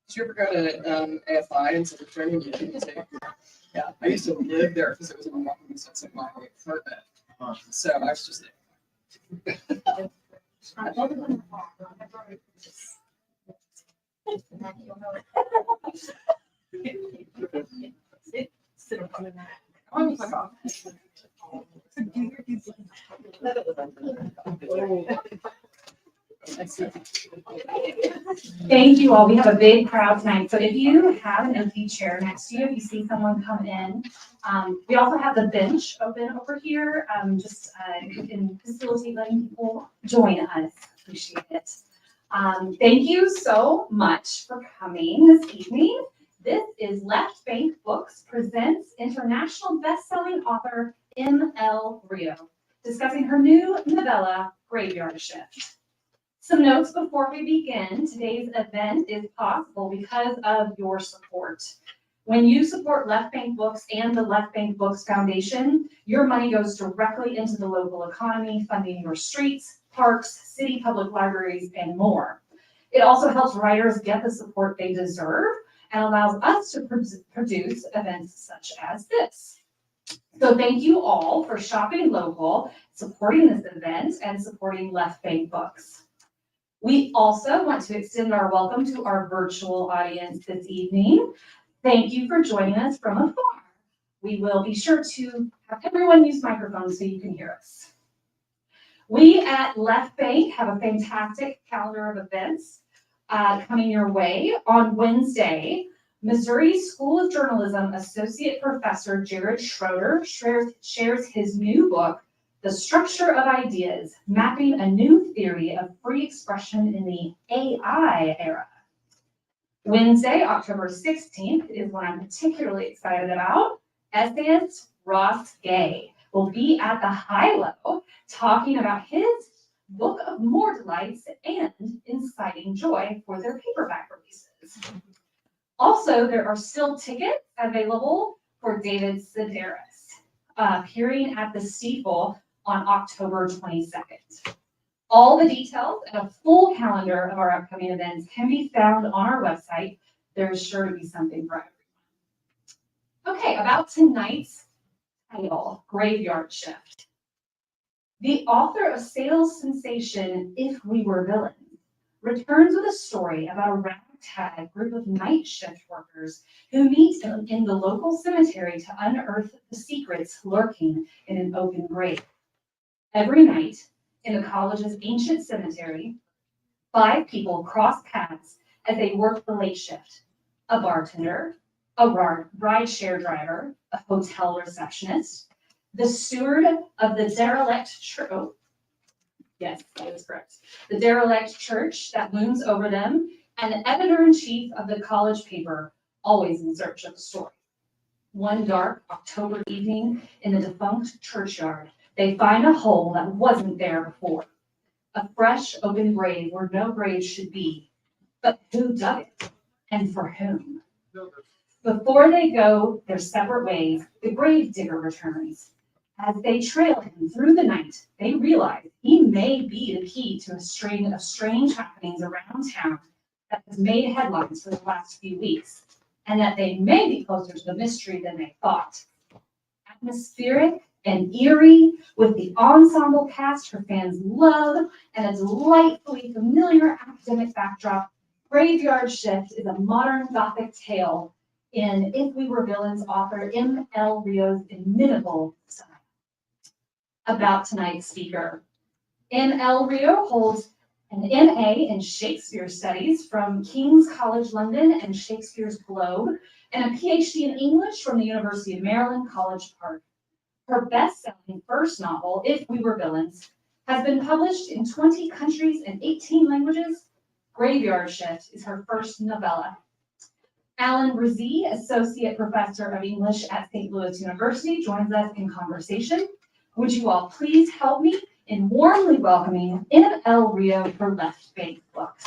Did you ever go to AFI in Civic Training? Yeah, I used to live there because it was in walking distance of my apartment. So I was just Thank you all. We have a big crowd tonight. So if you have an empty chair next to you, if you see someone come in, we also have the bench open over here. You can facilitate letting people join us. Appreciate it. Thank you so much for coming this evening. This is Left Bank Books presents international best-selling author M.L. Rio, discussing her new novella, Graveyard Shift. Some notes before we begin. Today's event is possible because of your support. When you support Left Bank Books and the Left Bank Books Foundation, your money goes directly into the local economy, funding your streets, parks, city public libraries, and more. It also helps writers get the support they deserve and allows us to produce events such as this. So thank you all for shopping local, supporting this event, and supporting Left Bank Books. We also want to extend our welcome to our virtual audience this evening. Thank you for joining us from afar. We will be sure to have everyone use microphones so you can hear us. We at Left Bank have a fantastic calendar of events coming your way. On Wednesday, Missouri School of Journalism Associate Professor Jared Schroeder shares his new book, The Structure of Ideas, Mapping a New Theory of Free Expression in the AI Era. Wednesday, October 16th is what I'm particularly excited about. Essayist Ross Gay will be at the High-Low talking about his book of more delights and inciting joy for their paperback releases. Also, there are still tickets available for David Sedaris, appearing at the Steeple on October 22nd. All the details and a full calendar of our upcoming events can be found on our website. There's sure to be something for everyone. Okay, about tonight's title, Graveyard Shift. The author of sales sensation If We Were Villains returns with a story about a ragtag group of night shift workers who meet in the local cemetery to unearth the secrets lurking in an open grave. Every night in the college's ancient cemetery, 5 people cross paths as they work the late shift: a bartender, a ride-share driver, a hotel receptionist, the steward of the derelict church. Oh, yes, that is correct. The derelict church that looms over them, and the editor-in-chief of the college paper, always in search of a story. One dark October evening in the defunct churchyard, they find a hole that wasn't there before. A fresh open grave where no grave should be. But who dug it? And for whom? Before they go their separate ways, the grave digger returns. As they trail him through the night, they realize he may be the key to a string of strange happenings around town that has made headlines for the last few weeks, and that they may be closer to the mystery than they thought. Atmospheric and eerie, with the ensemble cast her fans love and a delightfully familiar academic backdrop, Graveyard Shift is a modern Gothic tale in If We Were Villains author M.L. Rio's inimitable style. About tonight's speaker. M.L. Rio holds an MA in Shakespeare Studies from King's College London and Shakespeare's Globe, and a PhD in English from the University of Maryland, College Park. Her best-selling first novel, If We Were Villains, has been published in 20 countries and 18 languages. Graveyard Shift is her first novella. Alan Brzee, Associate Professor of English at St. Louis University, joins us in conversation. Would you all please help me in warmly welcoming M.L. Rio for Left Bank Books.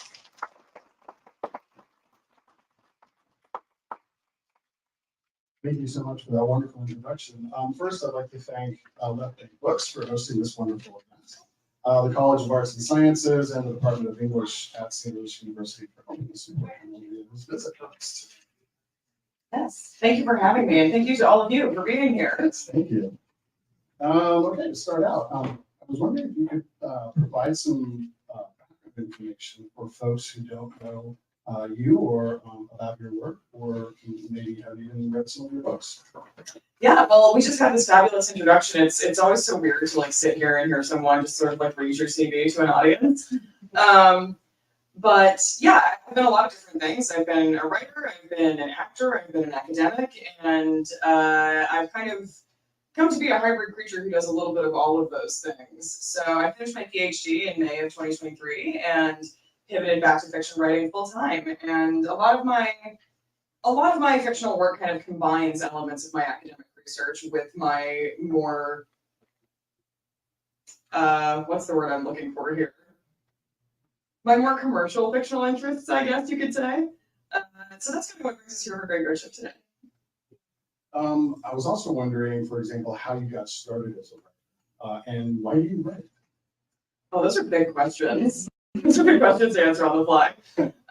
Thank you so much for that wonderful introduction. First, I'd like to thank Left Bank Books for hosting this wonderful event. the College of Arts and Sciences, and the Department of English at St. Louis University for helping us support this visit. Yes, thank you for having me, and thank you to all of you for being here. Yes, thank you. Okay, to start out, I was wondering if you could provide some information for folks who don't know you or about your work, or maybe have even read some of your books. Yeah, well, we just had this fabulous introduction. It's always so weird to like sit here and hear someone just sort of like read your CV to an audience. But yeah, I've done a lot of different things. I've been a writer, I've been an actor, I've been an academic, and I've kind of come to be a hybrid creature who does a little bit of all of those things. So I finished my PhD in May of 2023 and pivoted back to fiction writing full time. And a lot of my fictional work kind of combines elements of my academic research with my more what's the word I'm looking for here? My more commercial fictional interests, I guess you could say. So that's kind of what brings us here for Graveyard Shift today. I was also wondering, for example, how you got started as a writer, and why do you write? Oh, those are big questions. Those are big questions to answer on the fly.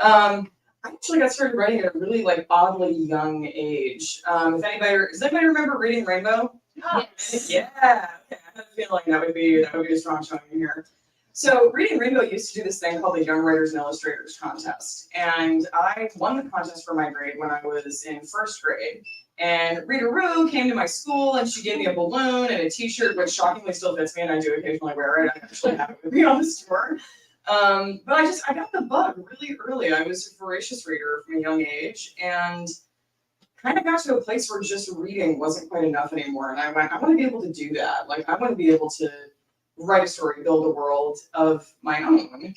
I actually got started writing at a really like oddly young age. Does anybody remember Reading Rainbow? Yes. Yeah. Okay. I have a feeling that would be a strong showing here. So Reading Rainbow used to do this thing called the Young Writers and Illustrators Contest. And I won the contest for my grade when I was in first grade. And Rita Rue came to my school and she gave me a balloon and a t-shirt, which shockingly still fits me and I do occasionally wear it. I actually have it with me on this tour. But I got the bug really early. I was a voracious reader from a young age and kind of got to a place where just reading wasn't quite enough anymore. And I went, I want to be able to do that. Like I want to be able to write a story, build a world of my own.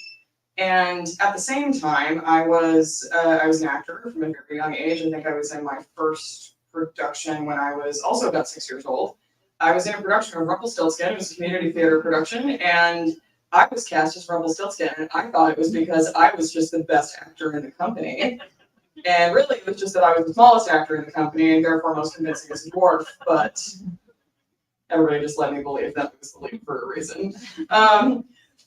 And at the same time, I was an actor from a very young age. I think I was in my first production when I was also about 6 years old. I was in a production of Rumpelstiltskin. It was a community theater production, and I was cast as Rumpelstiltskin. And I thought it was because I was just the best actor in the company. And really, it was just that I was the smallest actor in the company and therefore most convincing as a dwarf. But everybody just let me believe that was believed for a reason.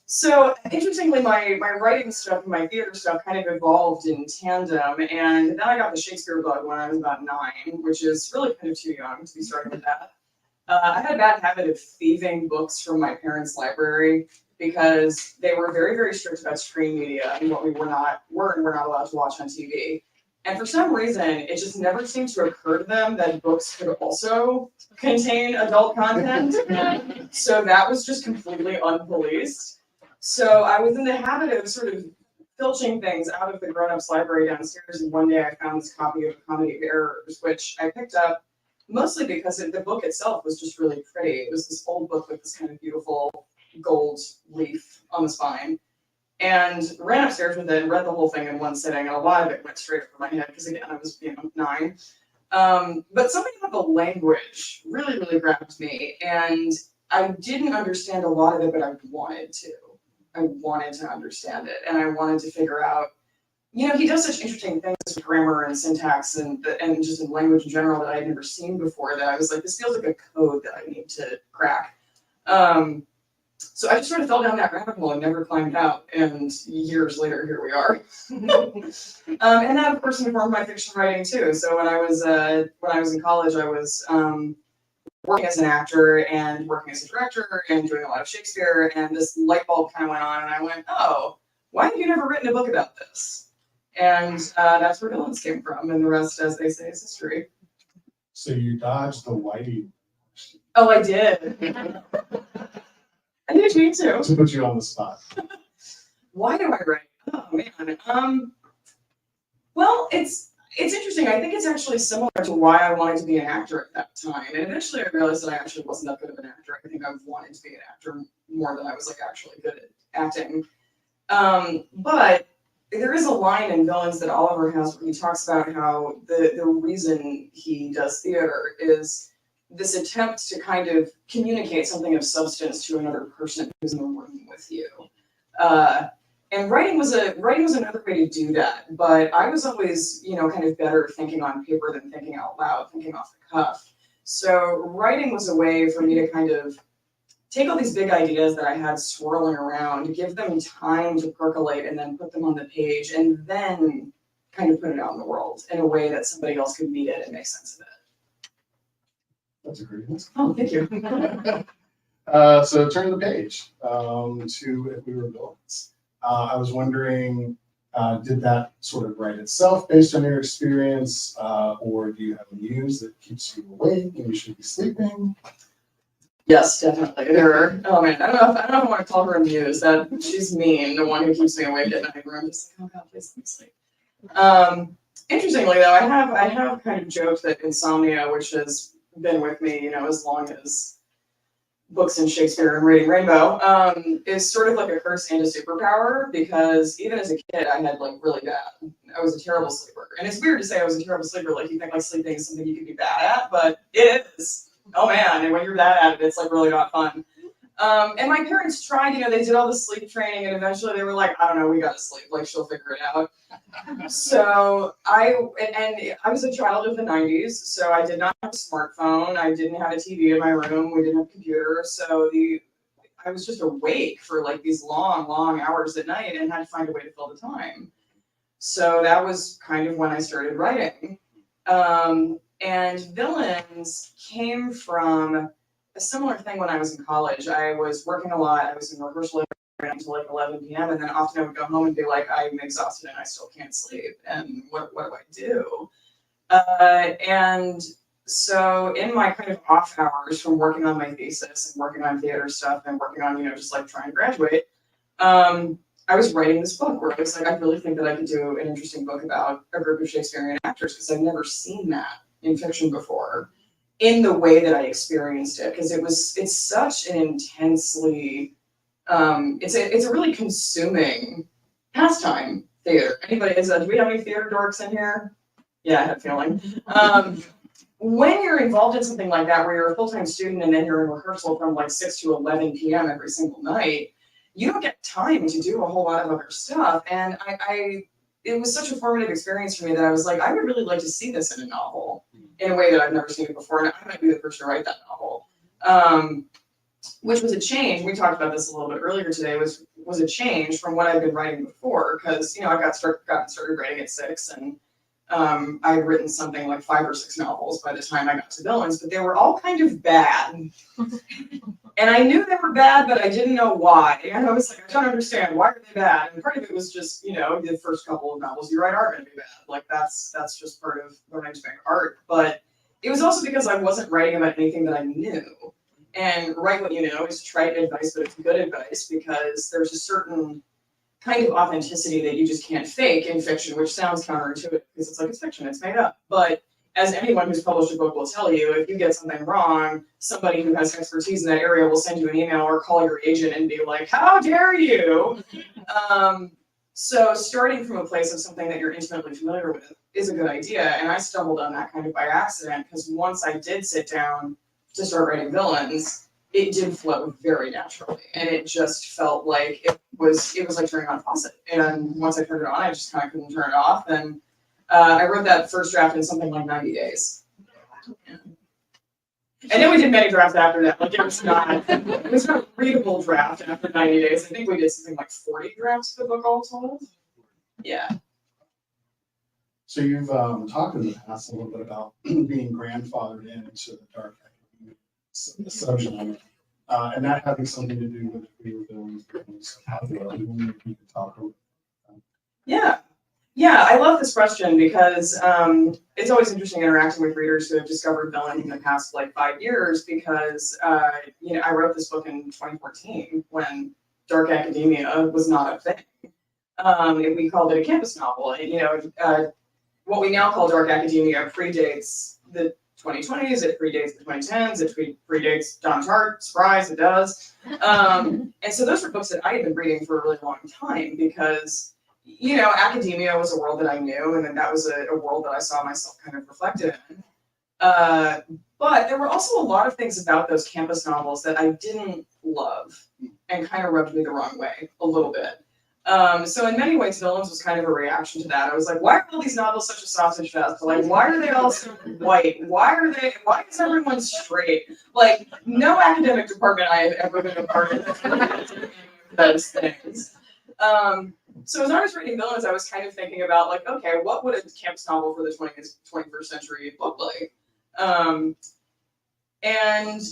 So interestingly, my writing stuff and my theater stuff kind of evolved in tandem. And then I got the Shakespeare bug when I was about 9, which is really kind of too young to be starting with that. I had a bad habit of thieving books from my parents' library because they were very, very strict about screen media and what we were not allowed to watch on TV. And for some reason, it just never seemed to occur to them that books could also contain adult content. So that was just completely unpoliced. So I was in the habit of sort of filching things out of the grown-ups library downstairs, and one day I found this copy of A Comedy of Errors, which I picked up mostly because the book itself was just really pretty. It was this old book with this kind of beautiful gold leaf on the spine. And ran upstairs with it and read the whole thing in one sitting, and a lot of it went straight over my head because again, I was 9. But something about the language really, really grabbed me, and I didn't understand a lot of it, but I wanted to. I wanted to understand it, and I wanted to figure out, he does such interesting things with grammar and syntax and just in language in general that I had never seen before, that I was like, this feels like a code that I need to crack. So I just sort of fell down that rabbit hole and never climbed out, and years later, here we are. And that, of course, informed my fiction writing too. So when I was in college, I was working as an actor and working as a director and doing a lot of Shakespeare, and this light bulb kind of went on, and I went, oh, why have you never written a book about this? And that's where Villains came from, and the rest, as they say, is history. So you dodged the Whitey question. Oh, I did. I did me too. To put you on the spot. Why do I write? Oh man. Well, it's interesting. I think it's actually similar to why I wanted to be an actor at that time. And eventually I realized that I actually wasn't that good of an actor. I think I wanted to be an actor more than I was like actually good at acting. But there is a line in Villains that Oliver has where he talks about how the reason he does theater is this attempt to kind of communicate something of substance to another person who's in the room with you. And writing was another way to do that, but I was always, kind of better thinking on paper than thinking out loud, thinking off the cuff. So writing was a way for me to kind of take all these big ideas that I had swirling around, give them time to percolate, and then put them on the page, and then kind of put it out in the world in a way that somebody else could meet it and make sense of it. That's a great answer. Oh, thank you. So turn the page to If We Were Villains. I was wondering, did that sort of write itself based on your experience, or do you have a muse that keeps you awake and you should be sleeping? Yes, definitely. There are. Oh man, I don't know if I want to call her a muse. That she's mean, the one who keeps me awake at night. Where I'm just like, oh god, please let me sleep. Interestingly though, I have kind of joked that insomnia, which has been with me, you know, as long as books and Shakespeare and Reading Rainbow, is sort of like a curse and a superpower, because even as a kid, I had like really bad. I was a terrible sleeper, and it's weird to say I was a terrible sleeper. Like you think like sleeping is something you can be bad at, but it is. Oh man, and when you're bad at it, it's like really not fun. And my parents tried, you know, they did all the sleep training, and eventually they were like, I don't know, we gotta sleep, like she'll figure it out. So I was a child of the 90s, so I did not have a smartphone, I didn't have a TV in my room, we didn't have a computer, so I was just awake for like these long, long hours at night and had to find a way to fill the time. So that was kind of when I started writing. And Villains came from a similar thing when I was in college. I was working a lot. I was in rehearsal until like 11 p.m. And then often I would go home and be like, I'm exhausted and I still can't sleep. And what do I do? And so in my kind of off hours from working on my thesis and working on theater stuff and working on, you know, just like trying to graduate, I was writing this book where I was like, I really think that I could do an interesting book about a group of Shakespearean actors, because I've never seen that in fiction before in the way that I experienced it, because it's such an intensely, it's a really consuming pastime, theater. Do we have any theater dorks in here? Yeah, I had a feeling. When you're involved in something like that, where you're a full-time student and then you're in rehearsal from like 6 to 11 p.m. every single night, you don't get time to do a whole lot of other stuff. And it was such a formative experience for me that I was like, I would really like to see this in a novel in a way that I've never seen it before. And I might be the person to write that novel. Which was a change. We talked about this a little bit earlier today, was a change from what I've been writing before. Because, you know, I gotten started writing at 6, and I had written something like 5 or 6 novels by the time I got to Villains, but they were all kind of bad. And I knew they were bad, but I didn't know why. And I was like, I don't understand, why are they bad? And part of it was just, you know, the first couple of novels you write are going to be bad. Like that's just part of learning to make art. But it was also because I wasn't writing about anything that I knew. And write what you know is trite advice, but it's good advice, because there's a certain kind of authenticity that you just can't fake in fiction, which sounds counterintuitive because it's like, it's fiction, it's made up. But as anyone who's published a book will tell you, if you get something wrong, somebody who has expertise in that area will send you an email or call your agent and be like, how dare you? So starting from a place of something that you're intimately familiar with is a good idea. And I stumbled on that kind of by accident, because once I did sit down to start writing Villains, it did flow very naturally. And it just felt like it was like turning on a faucet. And once I turned it on, I just kind of couldn't turn it off. And I wrote that first draft in something like 90 days. Yeah. And then we did many drafts after that. Like it was not a readable draft after 90 days. I think we did something like 40 drafts of the book all told. Yeah. So you've talked in the past a little bit about being grandfathered into the dark academia subgenre, and that having something to do with If We Were Villains. How do you could talk about that? Yeah. Yeah, I love this question because it's always interesting interacting with readers who have discovered Villains in the past like 5 years, because you know, I wrote this book in 2014 when dark academia was not a thing. And we called it a campus novel. And, you know, what we now call dark academia predates the 2020s, it predates the 2010s, it predates Don Tartt, surprise, it does. And so those were books that I had been reading for a really long time, because you know, academia was a world that I knew, and then that was a world that I saw myself kind of reflected in. But there were also a lot of things about those campus novels that I didn't love and kind of rubbed me the wrong way a little bit. So in many ways, Villains was kind of a reaction to that. I was like, why are all these novels such a sausage fest? Like, why are they all so white? Why is everyone straight? Like, no academic department I have ever been a part of those things. So as I was reading Villains, I was kind of thinking about like, okay, what would a campus novel for the 21st century look like? And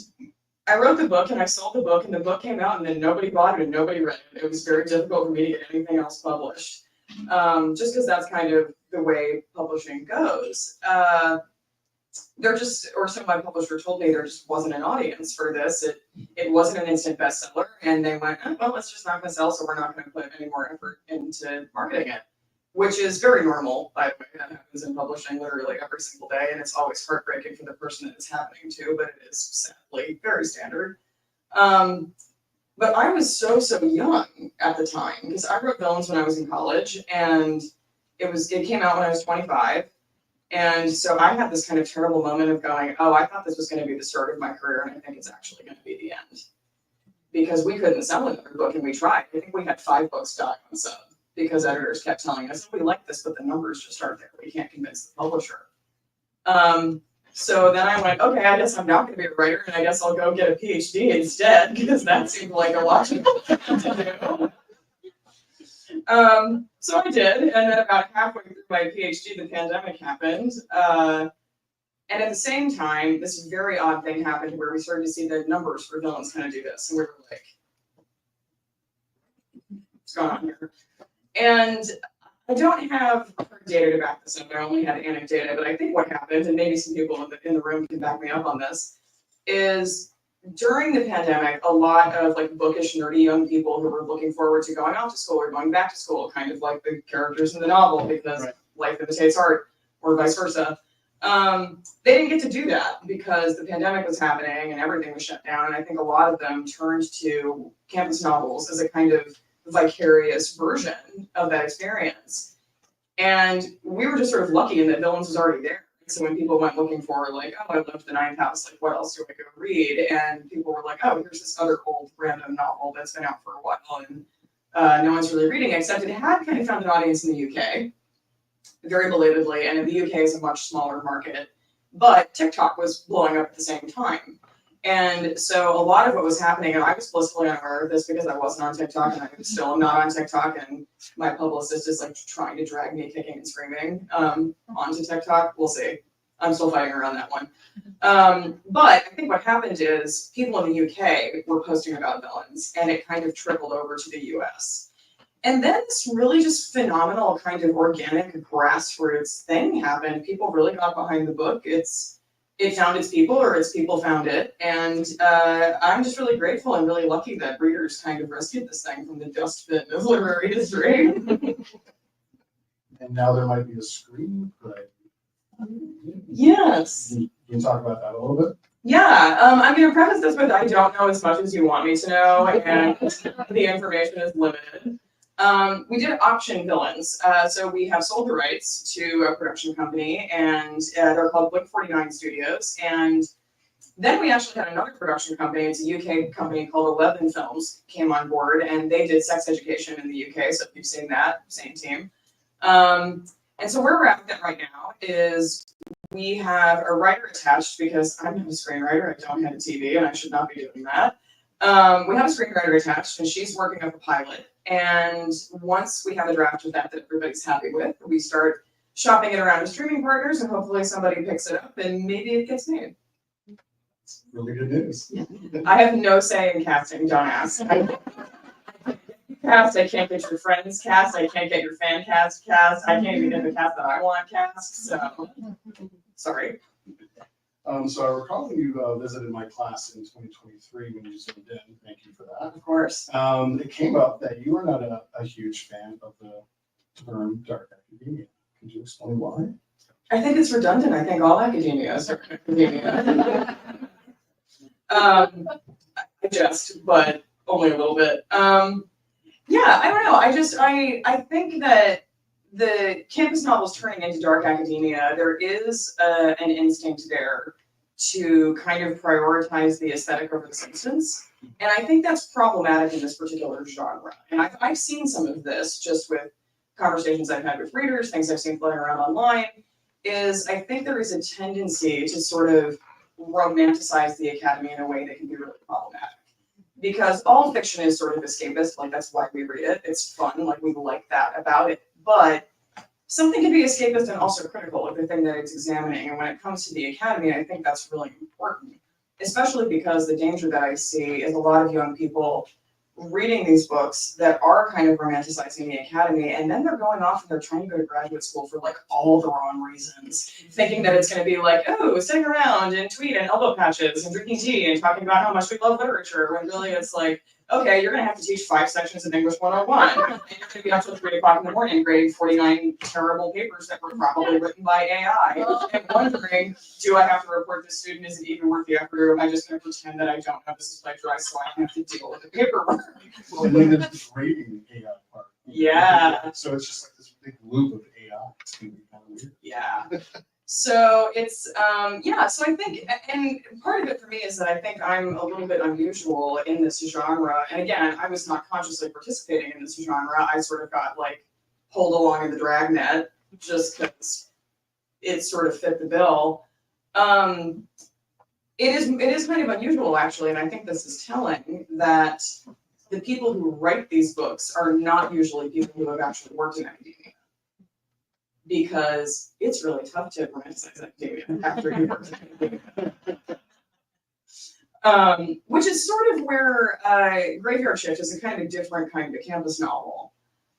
I wrote the book and I sold the book and the book came out and then nobody bought it and nobody read it. It was very difficult for me to get anything else published. Just because that's kind of the way publishing goes. Some of my publisher told me there just wasn't an audience for this. It wasn't an instant bestseller and they went, oh, well, it's just not gonna sell, so we're not gonna put any more effort into marketing it. Which is very normal, by the way. That happens in publishing literally every single day, and it's always heartbreaking for the person that it's happening to, but it is sadly very standard. But I was so young at the time, because I wrote Villains when I was in college, and it came out when I was 25. And so I had this kind of terrible moment of going, oh, I thought this was going to be the start of my career, and I think it's actually going to be the end. Because we couldn't sell another book, and we tried. I think we had 5 books die on sub. Because editors kept telling us, we like this, but the numbers just aren't there. We can't convince the publisher. So then I went, okay, I guess I'm not going to be a writer, and I guess I'll go get a PhD instead, because that seemed like a logical thing to do. So I did, and then about halfway through my PhD, the pandemic happened. And at the same time, this very odd thing happened where we started to see the numbers for Villains kind of do this, and we were like, what's going on here? And I don't have hard data to back this up. I only had anecdata, but I think what happened, and maybe some people in the room can back me up on this, is during the pandemic, a lot of like bookish, nerdy young people who were looking forward to going off to school or going back to school, kind of like the characters in the novel, because life imitates art, or vice versa. They didn't get to do that because the pandemic was happening and everything was shut down. And I think a lot of them turned to campus novels as a kind of vicarious version of that experience. And we were just sort of lucky in that Villains was already there. So when people went looking for like, oh, I left the Ninth House, like what else do I go read? And people were like, oh, here's this other old random novel that's been out for a while and no one's really reading it, except it had kind of found an audience in the UK, very belatedly, and the UK is a much smaller market. But TikTok was blowing up at the same time. And so a lot of what was happening, and I was blissfully unaware of this because I wasn't on TikTok and I still am not on TikTok, and my publicist is like trying to drag me kicking and screaming onto TikTok. We'll see. I'm still fighting around that one. But I think what happened is people in the UK were posting about Villains and it kind of trickled over to the US. And then this really just phenomenal kind of organic grassroots thing happened. People really got behind the book. It found its people, or its people found it. And I'm just really grateful and really lucky that readers kind of rescued this thing from the dustbin of literary history. And now there might be a screenplay. Yes. Can you talk about that a little bit? Yeah, I'm going to preface this with I don't know as much as you want me to know, and the information is limited. We did option Villains. So we have sold the rights to a production company, and they're called Blink 49 Studios. And then we actually had another production company. It's a UK company called 11 Films came on board, and they did Sex Education in the UK. So if you've seen that, same team. And so where we're at with it right now is we have a writer attached because I'm not a screenwriter. I don't have a TV, and I should not be doing that. We have a screenwriter attached, and she's working up a pilot. And once we have a draft of that everybody's happy with, we start shopping it around to streaming partners, and hopefully somebody picks it up, and maybe it gets made. Really good news. I have no say in casting, don't ask. I can't get your friends cast, I can't get your fan cast. I can't even get the cast that I want cast, so sorry. So I recall when you visited my class in 2023 when you zoomed in. Thank you for that. Of course. It came up that you are not a huge fan of the term dark academia. Could you explain why? I think it's redundant. I think all academia is dark academia. I just, but only a little bit. Yeah, I don't know. I think that the campus novels turning into dark academia, there is an instinct there to kind of prioritize the aesthetic over the substance. And I think that's problematic in this particular genre. And I've seen some of this just with conversations I've had with readers, things I've seen floating around online, is I think there is a tendency to sort of romanticize the academy in a way that can be really problematic. Because all fiction is sort of escapist, like that's why we read it. It's fun, like we like that about it. But something can be escapist and also critical of the thing that it's examining. And when it comes to the academy, I think that's really important, especially because the danger that I see is a lot of young people reading these books that are kind of romanticizing the academy, and then they're going off and they're trying to go to graduate school for like all the wrong reasons, thinking that it's going to be like, oh, sitting around and tweet and elbow patches and drinking tea and talking about how much we love literature, when really it's like, okay, you're going to have to teach 5 sections of English 101, and you're going to be up till 3 o'clock in the morning grading 49 terrible papers that were probably written by AI, and wondering, do I have to report this student? Is it even worth the effort, or am I just going to pretend that I don't know this is plagiarized so I don't have to deal with the paperwork? Well, and then there's the grading AI part. Yeah. So it's just like this big loop of AI. It's gonna be kind of weird. Yeah. So it's, yeah, so I think, and part of it for me is that I think I'm a little bit unusual in this genre. And again, I was not consciously participating in this genre. I sort of got like pulled along in the dragnet just because it sort of fit the bill. It is kind of unusual actually, and I think this is telling that the people who write these books are not usually people who have actually worked in academia. Because it's really tough to romanticize academia after you've worked in academia. Which is sort of where Graveyard Shift is a kind of different kind of campus novel.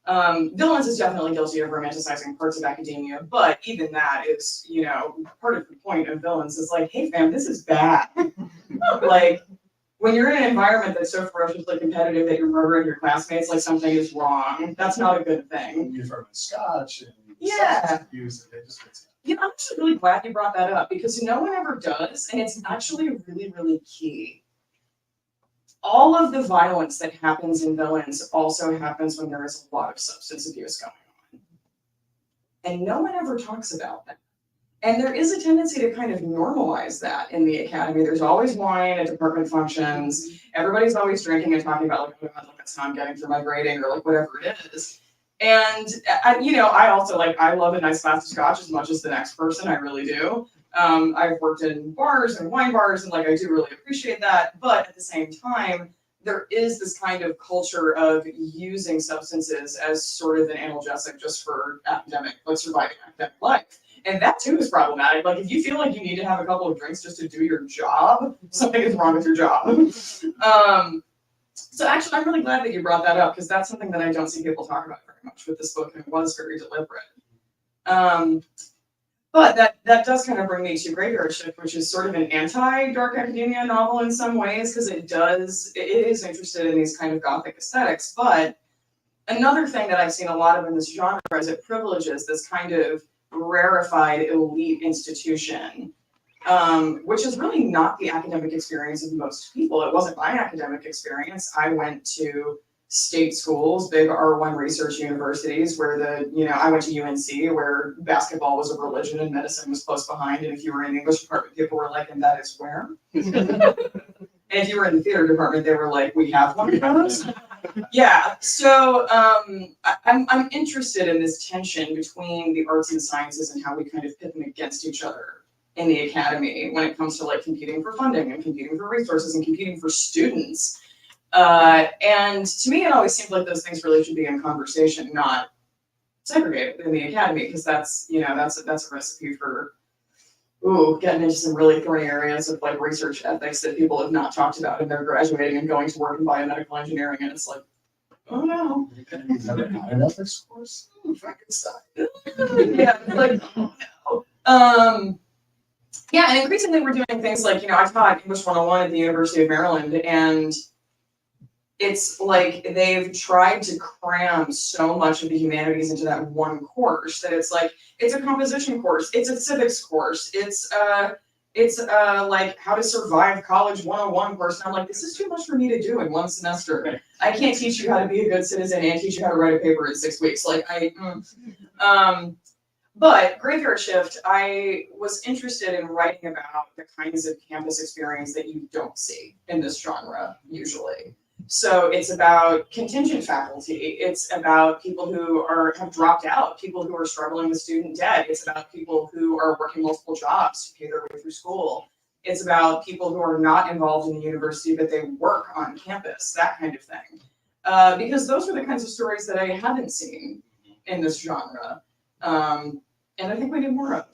Villains is definitely guilty of romanticizing parts of academia, but even that is, you know, part of the point of Villains is like, hey fam, this is bad. Like, when you're in an environment that's so ferociously competitive that you're murdering your classmates, like something is wrong. That's not a good thing. You've heard of scotch and Yeah. substance abuse, and it just gets. You know, I'm actually really glad you brought that up because no one ever does, and it's actually really, really key. All of the violence that happens in Villains also happens when there is a lot of substance abuse going on. And no one ever talks about that. And there is a tendency to kind of normalize that in the academy. There's always wine at department functions. Everybody's always drinking and talking about like, oh, look, that's how I'm getting through my grading or like whatever it is. And, you know, I also like, I love a nice glass of scotch as much as the next person, I really do. I've worked in bars and wine bars and like, I do really appreciate that. But at the same time, there is this kind of culture of using substances as sort of an analgesic just for academic, like surviving academic life. And that too is problematic. Like if you feel like you need to have a couple of drinks just to do your job, something is wrong with your job. So actually, I'm really glad that you brought that up because that's something that I don't see people talk about very much with this book, and it was very deliberate. But that does kind of bring me to Graveyard Shift, which is sort of an anti-dark academia novel in some ways because it is interested in these kind of gothic aesthetics. But another thing that I've seen a lot of in this genre is it privileges this kind of rarefied elite institution. Which is really not the academic experience of most people. It wasn't my academic experience. I went to state schools, big R1 research universities where I went to UNC where basketball was a religion and medicine was close behind. And if you were in the English department, people were like, and that is where? And if you were in the theater department, they were like, we have one of those. Yeah, so I'm interested in this tension between the arts and sciences and how we kind of pit them against each other in the academy when it comes to like competing for funding and competing for resources and competing for students. And to me, it always seemed like those things really should be in conversation, not segregated in the academy, because that's a recipe for getting into some really thorny areas of like research ethics that people have not talked about and they're graduating and going to work in biomedical engineering, and it's like, oh no. You've never had an ethics course? Frankenstein. Yeah, like, oh no. Yeah, and increasingly we're doing things like, I taught English 101 at the University of Maryland, and it's like they've tried to cram so much of the humanities into that one course that it's like, it's a composition course, it's a civics course, it's like how to survive college 101 course. And I'm like, this is too much for me to do in one semester. I can't teach you how to be a good citizen and teach you how to write a paper in 6 weeks. Like But Graveyard Shift, I was interested in writing about the kinds of campus experience that you don't see in this genre usually. So it's about contingent faculty. It's about people who have dropped out, people who are struggling with student debt. It's about people who are working multiple jobs to pay their way through school. It's about people who are not involved in the university, but they work on campus, that kind of thing. Because those are the kinds of stories that I haven't seen in this genre. And I think we need more of.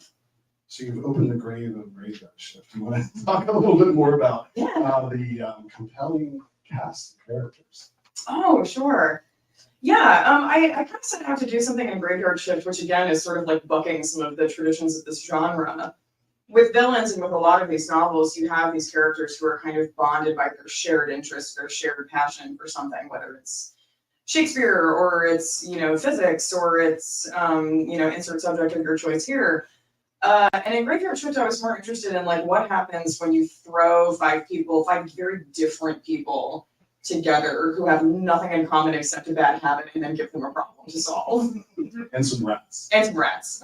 So you've opened the grave of Graveyard Shift. You want to talk a little bit more about the compelling cast of characters? Oh, sure. Yeah, I kind of set out to do something in Graveyard Shift, which again is sort of like bucking some of the traditions of this genre. With villains and with a lot of these novels, you have these characters who are kind of bonded by their shared interest, their shared passion for something, whether it's Shakespeare or it's, physics or it's, insert subject of your choice here. And in Graveyard Shift, I was more interested in like what happens when you throw five very different people together who have nothing in common except a bad habit and then give them a problem to solve. And some rats. And some rats.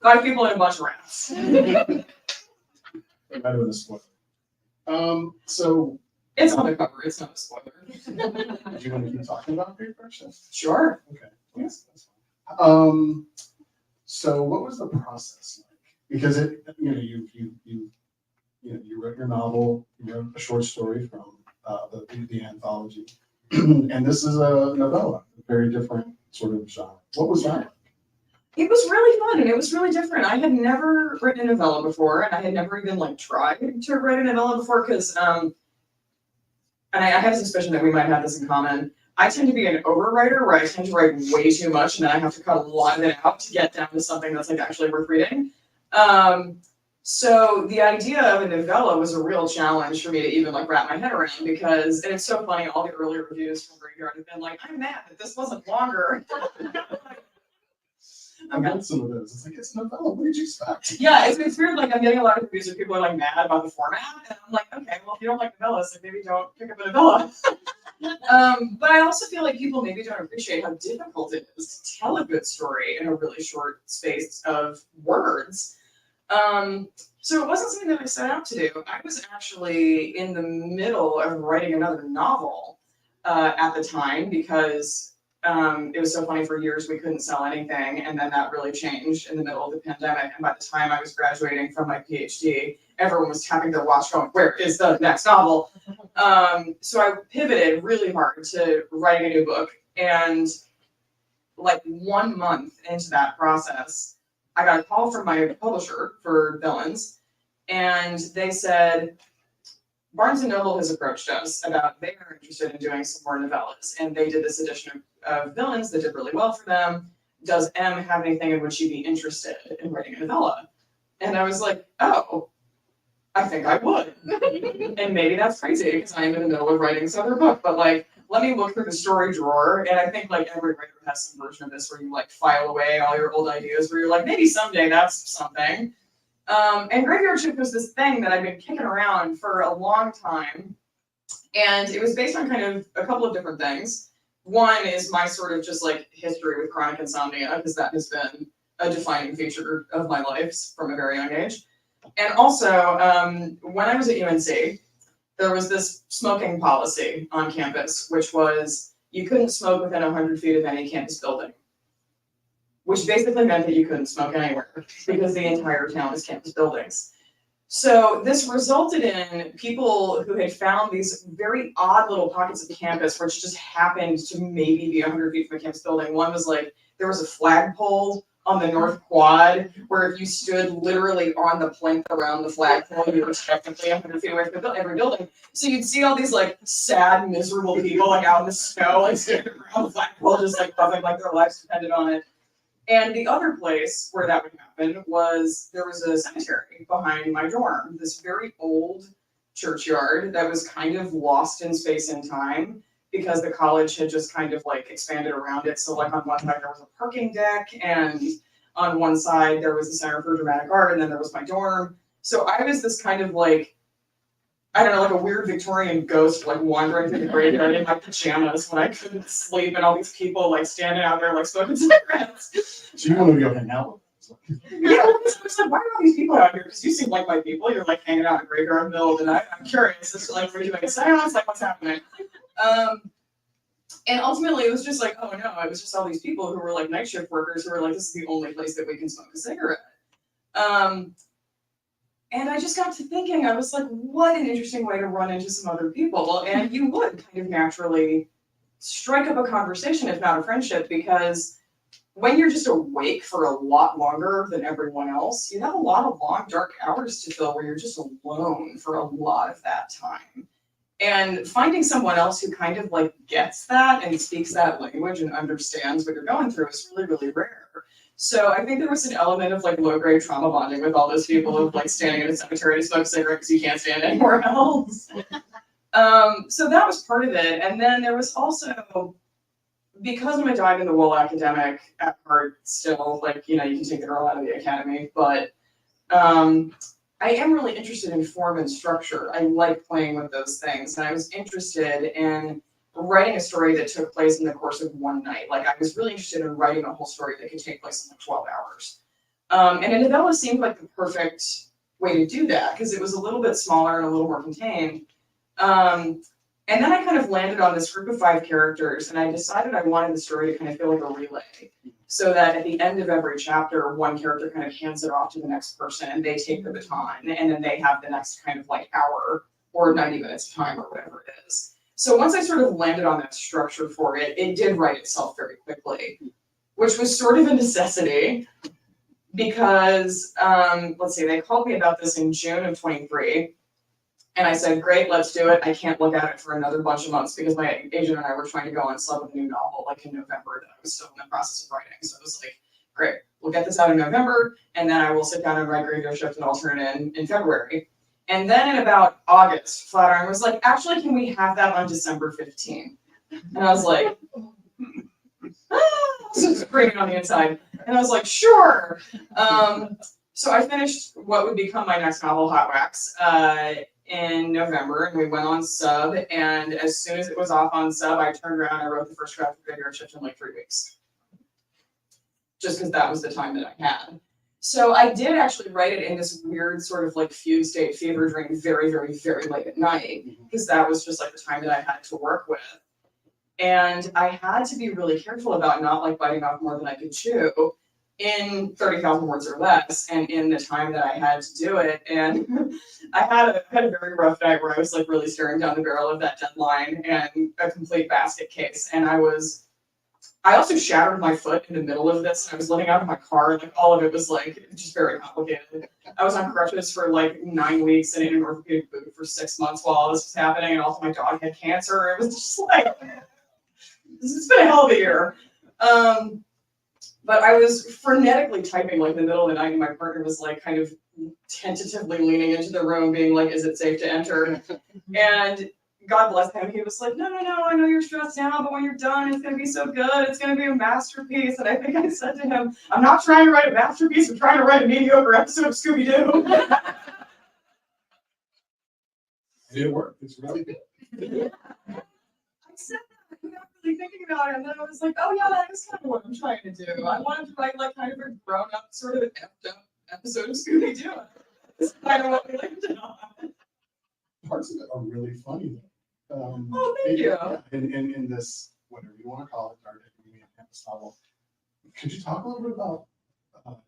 5 people and a bunch of rats. Better than a spoiler. So It's on the cover, it's not a spoiler. do you want to keep talking about Graveyard Shift? Sure. Okay. Yes, that's fine. So what was the process like? Because you wrote your novel, you wrote a short story from the anthology, and this is a novella, a very different sort of genre. What was that like? It was really fun and it was really different. I had never written a novella before, and I had never even like tried to write a novella before because, and I have a suspicion that we might have this in common. I tend to be an overwriter where I tend to write way too much and then I have to cut a lot of it out to get down to something that's like actually worth reading. So the idea of a novella was a real challenge for me to even like wrap my head around because, and it's so funny, all the early reviews from Graveyard have been like, I'm mad that this wasn't longer. I've read some of those. It's like, it's a novella. What did you expect? Yeah, it's weird. Like I'm getting a lot of reviews where people are like mad about the format, and I'm like, okay, well, if you don't like novellas, like maybe don't pick up a novella. But I also feel like people maybe don't appreciate how difficult it is to tell a good story in a really short space of words. So it wasn't something that I set out to do. I was actually in the middle of writing another novel at the time because it was so funny. For years we couldn't sell anything, and then that really changed in the middle of the pandemic. And by the time I was graduating from my PhD, everyone was tapping their watch going, where is the next novel? So I pivoted really hard to writing a new book, and like 1 month into that process, I got a call from my publisher for Villains, and they said, Barnes & Noble has approached us about they are interested in doing some more novellas, and they did this edition of Villains that did really well for them. Does M have anything in which you'd be interested in writing a novella? And I was like, oh, I think I would. And maybe that's crazy because I'm in the middle of writing this other book, but like, let me look through the story drawer. And I think like every writer has some version of this where you like file away all your old ideas where you're like, maybe someday that's something. And Graveyard Shift was this thing that I've been kicking around for a long time. And it was based on kind of a couple of different things. One is my sort of just like history with chronic insomnia, because that has been a defining feature of my life from a very young age. And also, when I was at UNC, there was this smoking policy on campus, which was you couldn't smoke within 100 feet of any campus building, which basically meant that you couldn't smoke anywhere because the entire town is campus buildings. So this resulted in people who had found these very odd little pockets of campus, which just happened to maybe be 100 feet from a campus building. One was like, there was a flagpole on the North Quad, where if you stood literally on the plinth around the flagpole, you were technically 100 feet away from every building. So you'd see all these like sad, miserable people like out in the snow, like standing around the flagpole, just like puffing like their lives depended on it. And the other place where that would happen was there was a cemetery behind my dorm, this very old churchyard that was kind of lost in space and time because the college had just kind of like expanded around it. So like on one side there was a parking deck, and on one side there was the Center for Dramatic Art, and then there was my dorm. So I was this kind of like, I don't know, like a weird Victorian ghost like wandering through the graveyard in my pajamas when I couldn't sleep, and all these people like standing out there like smoking cigarettes. So you want to go hang out with Yeah, I was like, why are all these people out here? Because you seem like my people. You're like hanging out in a graveyard in the middle of the night. I'm curious as to like, we're doing a seance, like what's happening? And ultimately, it was just like, oh no, it was just all these people who were like night shift workers who were like, this is the only place that we can smoke a cigarette. And I just got to thinking, I was like, what an interesting way to run into some other people. And you would kind of naturally strike up a conversation, if not a friendship, because when you're just awake for a lot longer than everyone else, you have a lot of long, dark hours to fill where you're just alone for a lot of that time. And finding someone else who kind of like gets that and speaks that language and understands what you're going through is really, really rare. So I think there was an element of like low-grade trauma bonding with all those people of like standing in a cemetery to smoke a cigarette because you can't stand anywhere else. So that was part of it. And then there was also, because I'm a dyed-in-the-wool academic at heart still, like, you can take the girl out of the academy, but I am really interested in form and structure. I like playing with those things. And I was interested in writing a story that took place in the course of one night. Like, I was really interested in writing a whole story that could take place in like 12 hours. And a novella seemed like the perfect way to do that because it was a little bit smaller and a little more contained. And then I kind of landed on this group of 5 characters, and I decided I wanted the story to kind of feel like a relay. So that at the end of every chapter, one character kind of hands it off to the next person, and they take the baton, and then they have the next kind of like hour or 90 minutes of time or whatever it is. So once I sort of landed on that structure for it, it did write itself very quickly, which was sort of a necessity because, let's see, they called me about this in June of 23. And I said, great, let's do it. I can't look at it for another bunch of months because my agent and I were trying to go on sub with a new novel like in November that I was still in the process of writing. So it was like, great, we'll get this out in November and then I will sit down and write Graveyard Shift and I'll turn it in February. And then in about August, Flatiron was like, actually, can we have that on December 15th? And I was like, so screaming on the inside. And I was like, sure. So I finished what would become my next novel, Hot Wax, in November, and we went on sub, and as soon as it was off on sub, I turned around and I wrote the first draft of Graveyard Shift in like 3 weeks. Just because that was the time that I had. So I did actually write it in this weird sort of like fugue state fever dream very, very, very late at night, because that was just like the time that I had to work with. And I had to be really careful about not like biting off more than I could chew in 30,000 words or less, and in the time that I had to do it. And I had a very rough night where I was like really staring down the barrel of that deadline and a complete basket case. And I also shattered my foot in the middle of this. And I was living out of my car, and like all of it was like just very complicated. I was on crutches for like 9 weeks and in an orthopedic boot for 6 months while all this was happening. And also my dog had cancer. It was just like, it's been a hell of a year. But I was frenetically typing like in the middle of the night, and my partner was like kind of tentatively leaning into the room being like, is it safe to enter? And God bless him, he was like, no, I know you're stressed out, but when you're done, it's going to be so good. It's going to be a masterpiece. And I think I said to him, I'm not trying to write a masterpiece. I'm trying to write a mediocre episode of Scooby-Doo. It worked. It's really good. Yeah. I said that without really thinking about it, and then I was like, oh yeah, that is kind of what I'm trying to do. I wanted to write like kind of a grown-up sort of an effed-up episode of Scooby-Doo. It's kind of what we landed on. Parts of it are really funny. Oh, thank you. Yeah, in this, whatever you want to call it, dark academia campus novel. Could you talk a little bit about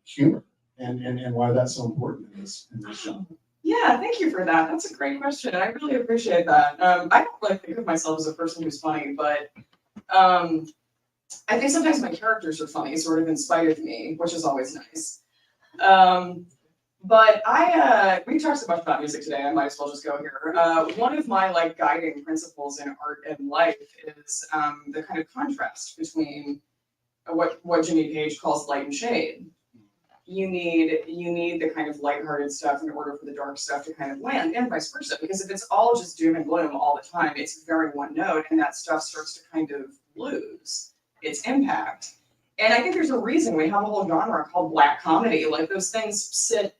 humor and why that's so important in this genre? Yeah, thank you for that. That's a great question. I really appreciate that. I don't like think of myself as a person who's funny, but I think sometimes my characters are funny, sort of in spite of me, which is always nice. But we talked so much about music today, I might as well just go here. One of my like guiding principles in art and life is the kind of contrast between what Jimmy Page calls light and shade. You need the kind of lighthearted stuff in order for the dark stuff to kind of land, and vice versa. Because if it's all just doom and gloom all the time, it's very one note, and that stuff starts to kind of lose its impact. And I think there's a reason we have a whole genre called Black comedy. Like those things sit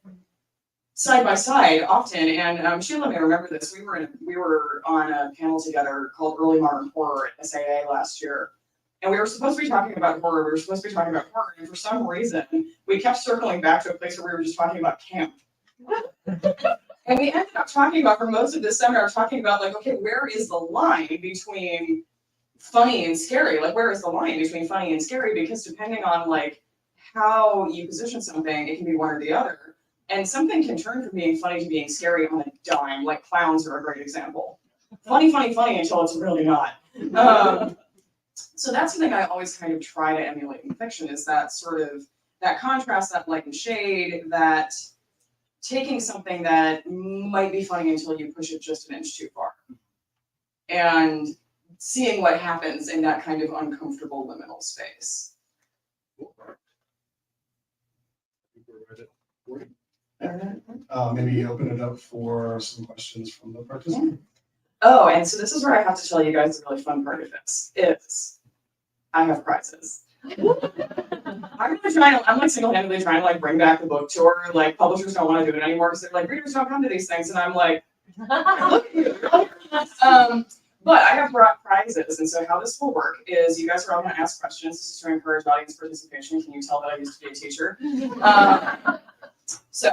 side by side often. And Sheila may remember this. We were on a panel together called Early Modern Horror at SAA last year. And we were supposed to be talking about horror, and for some reason, we kept circling back to a place where we were just talking about camp. And we ended up talking about, for most of this seminar, talking about like, okay, where is the line between funny and scary? Like, where is the line between funny and scary? Because depending on like how you position something, it can be one or the other. And something can turn from being funny to being scary on a dime, like clowns are a great example. Funny, funny, funny until it's really not. So that's something I always kind of try to emulate in fiction, is that sort of, that contrast, that light and shade, that taking something that might be funny until you push it just an inch too far. And seeing what happens in that kind of uncomfortable liminal space. Maybe open it up for some questions from the participants. Oh, and so this is where I have to tell you guys the really fun part of this is I have prizes. I'm like single-handedly trying to like bring back the book tour. Like publishers don't want to do it anymore because they're like, readers don't come to these things. And I'm like, look at you. But I have brought prizes. And so how this will work is you guys are all going to ask questions. This is to encourage audience participation. Can you tell that I used to be a teacher? So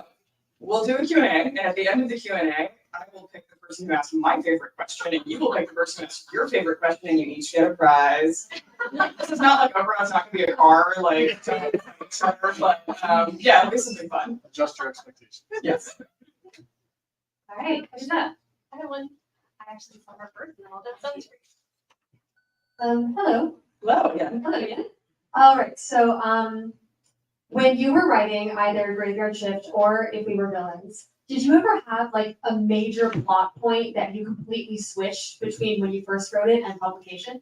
we'll do a Q&A. And at the end of the Q&A, I will pick the person who asked my favorite question, and you will pick the person who asked your favorite question, and you each get a prize. This is not like Oprah, it's not gonna be a car, like, but yeah, it'll be something fun. Adjust your expectations. Yes. All right, who's that? I have one. I actually saw her first and all that stuff. Hello. Hello, yeah. Hello again. All right, so, when you were writing either Graveyard Shift or If We Were Villains, did you ever have like a major plot point that you completely switched between when you first wrote it and publication?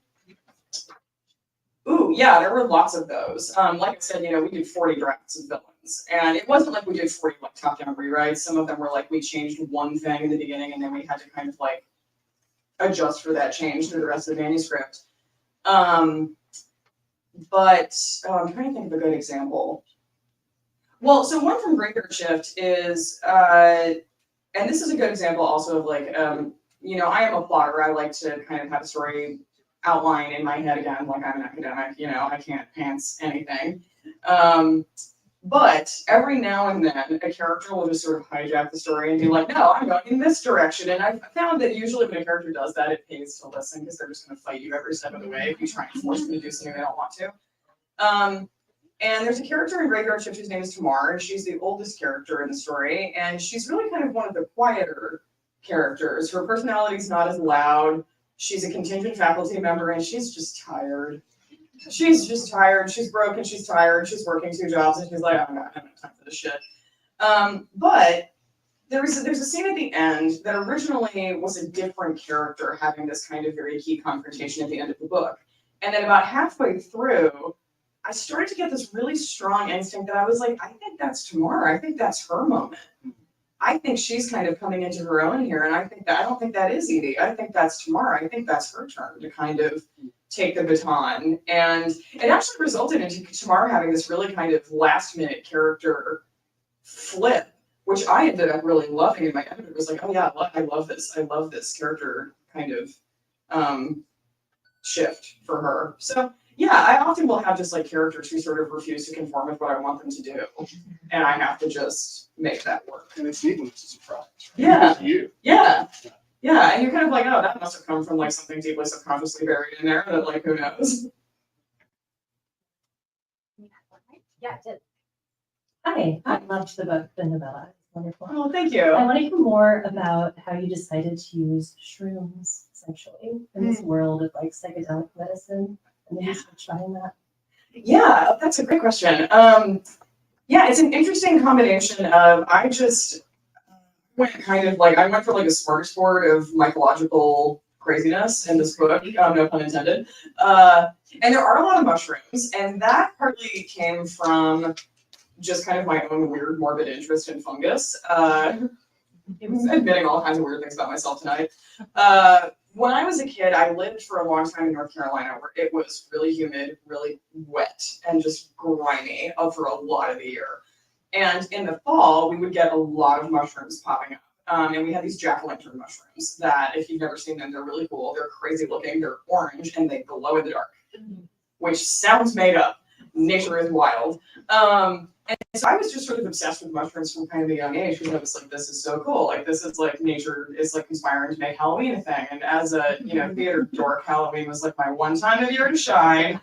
Ooh, yeah, there were lots of those. Like I said, you know, we did 40 drafts of villains, and it wasn't like we did 40 like top-down rewrites. Some of them were like we changed one thing in the beginning, and then we had to kind of like adjust for that change through the rest of the manuscript. But I'm trying to think of a good example. Well, so one from Graveyard Shift is, and this is a good example also of like, you know, I am a plotter. I like to kind of have a story outline in my head again, like I'm an academic, you know, I can't pants anything. But every now and then a character will just sort of hijack the story and be like, no, I'm going in this direction. And I've found that usually when a character does that, it pays to listen because they're just going to fight you every step of the way if you try and force them to do something they don't want to. And there's a character in Graveyard Shift whose name is Tamar, and she's the oldest character in the story, and she's really kind of one of the quieter characters. Her personality's not as loud. She's a contingent faculty member, and she's just tired. She's just tired. She's broken. She's tired. She's working 2 jobs, and she's like, oh my God, I don't have time for this shit. But there's a scene at the end that originally was a different character having this kind of very key confrontation at the end of the book. And then about halfway through, I started to get this really strong instinct that I was like, I think that's Tamar. I think that's her moment. I think she's kind of coming into her own here, and I don't think that is Edie. I think that's Tamar. I think that's her turn to kind of take the baton. And it actually resulted in Tamar having this really kind of last-minute character flip, which I ended up really loving. And my editor was like, oh yeah, I love this. I love this character kind of shift for her. So yeah, I often will have just like characters who sort of refuse to conform with what I want them to do. And I have to just make that work. And it's neat when it's a surprise. Right? Yeah. It's you. Yeah. Yeah. And you're kind of like, oh, that must have come from like something deeply subconsciously buried in there that like, who knows? Yeah, it did. Hi, I loved the book, The Novella. It's wonderful. Oh, thank I you. want to hear more about how you decided to use shrooms essentially in this world of like psychedelic medicine and the research behind that. Yeah, that's a great question. Yeah, it's an interesting combination of, I just went kind of like, I went for like a smorgasbord of mycological craziness in this book, no pun intended. And there are a lot of mushrooms, and that partly came from just kind of my own weird morbid interest in fungus. I'm admitting all kinds of weird things about myself tonight. When I was a kid, I lived for a long time in North Carolina where it was really humid, really wet, and just grimy for a lot of the year. And in the fall, we would get a lot of mushrooms popping up. And we had these jack-o'-lantern mushrooms that, if you've never seen them, they're really cool. They're crazy looking, they're orange, and they glow in the dark. which sounds made up. Nature is wild. And so I was just sort of obsessed with mushrooms from kind of a young age because I was like, this is so cool. Like this is like nature is like conspiring to make Halloween a thing. And as a theater dork, Halloween was like my one time of year to shine.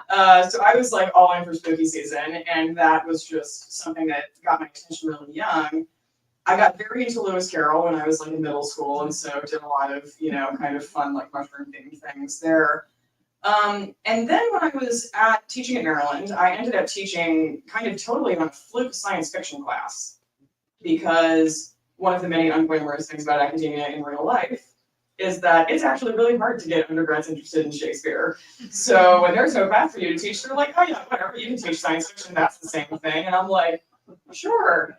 So I was like all in for spooky season, and that was just something that got my attention really young. I got very into Lewis Carroll when I was like in middle school, and so did a lot of kind of fun like mushroom themed things there. And then when I was teaching at Maryland, I ended up teaching kind of totally on a fluke science fiction class because one of the many unglamorous things about academia in real life is that it's actually really hard to get undergrads interested in Shakespeare. So when there's no class for you to teach, they're like, oh yeah, whatever, you can teach science fiction, that's the same thing. And I'm like, sure.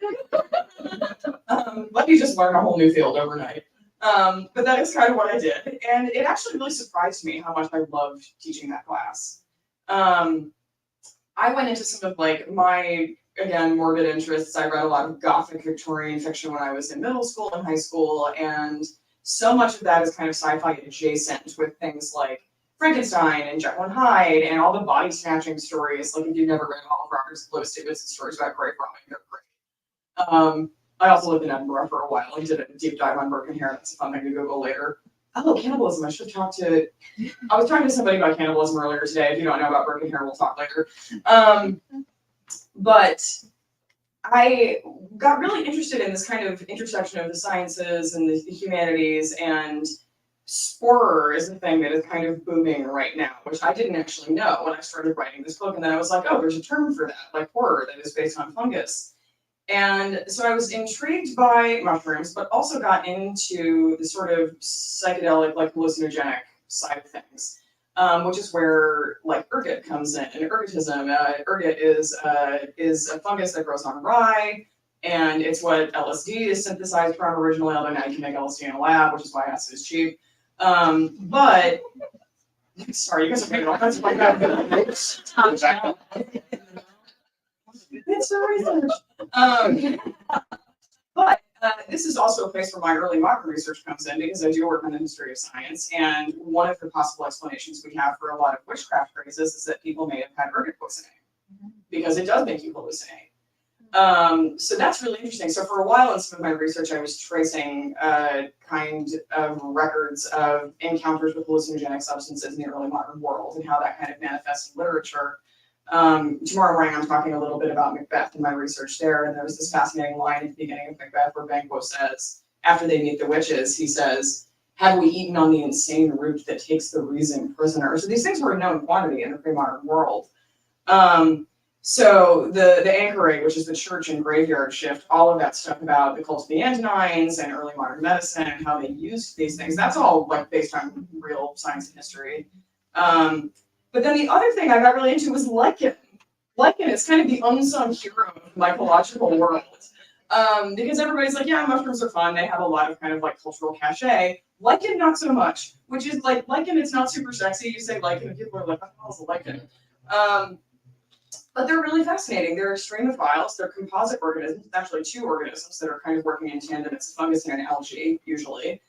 Let me just learn a whole new field overnight. But that is kind of what I did. And it actually really surprised me how much I loved teaching that class. I went into some of like my, again, morbid interests. I read a lot of Gothic Victorian fiction when I was in middle school and high school. And so much of that is kind of sci-fi adjacent with things like Frankenstein and Jekyll and Hyde and all the body snatching stories. Like if you've never read all of Robert Louis Stevenson's stories about grave robbing, they're great. I also lived in Edinburgh for a while and did a deep dive on Burke and Hare. That's a fun thing to Google later. Oh, cannibalism. I should have talked to, I was talking to somebody about cannibalism earlier today. If you don't know about Burke and Hare, we'll talk later. But I got really interested in this kind of intersection of the sciences and the humanities, and sporer is a thing that is kind of booming right now, which I didn't actually know when I started writing this book. And then I was like, oh, there's a term for that, like horror, that is based on fungus. And so I was intrigued by mushrooms, but also got into the sort of psychedelic, like hallucinogenic side of things, which is where like ergot comes in. And ergotism, ergot is a fungus that grows on rye, and it's what LSD is synthesized from originally, although now you can make LSD in a lab, which is why acid is cheap. But sorry, you guys are making all kinds of fun. It's so research. But this is also a place where my early modern research comes in because I do work on the history of science. And one of the possible explanations we have for a lot of witchcraft crazes is that people may have had ergot poisoning because it does make you hallucinate. So that's really interesting. So for a while in some of my research, I was tracing kind of records of encounters with hallucinogenic substances in the early modern world and how that kind of manifests in literature. Tomorrow morning, I'm talking a little bit about Macbeth and my research there. And there was this fascinating line at the beginning of Macbeth where Banquo says, after they meet the witches, he says, "Have we eaten on the insane root that takes the reason prisoner?" So these things were a known quantity in the pre-modern world. So the anchorite, which is the church and graveyard shift, all of that stuff about the cult of the Antonines and early modern medicine and how they used these things, that's all like based on real science and history. But then the other thing I got really into was lichen. Lichen is kind of the unsung hero of the mycological world. Because everybody's like, yeah, mushrooms are fun. They have a lot of kind of like cultural cachet. Lichen, not so much, which is like lichen, it's not super sexy. You say lichen and people are like, what the hell is a lichen? But they're really fascinating. They're extremophiles. They're composite organisms. It's actually two organisms that are kind of working in tandem. It's a fungus and an algae, usually.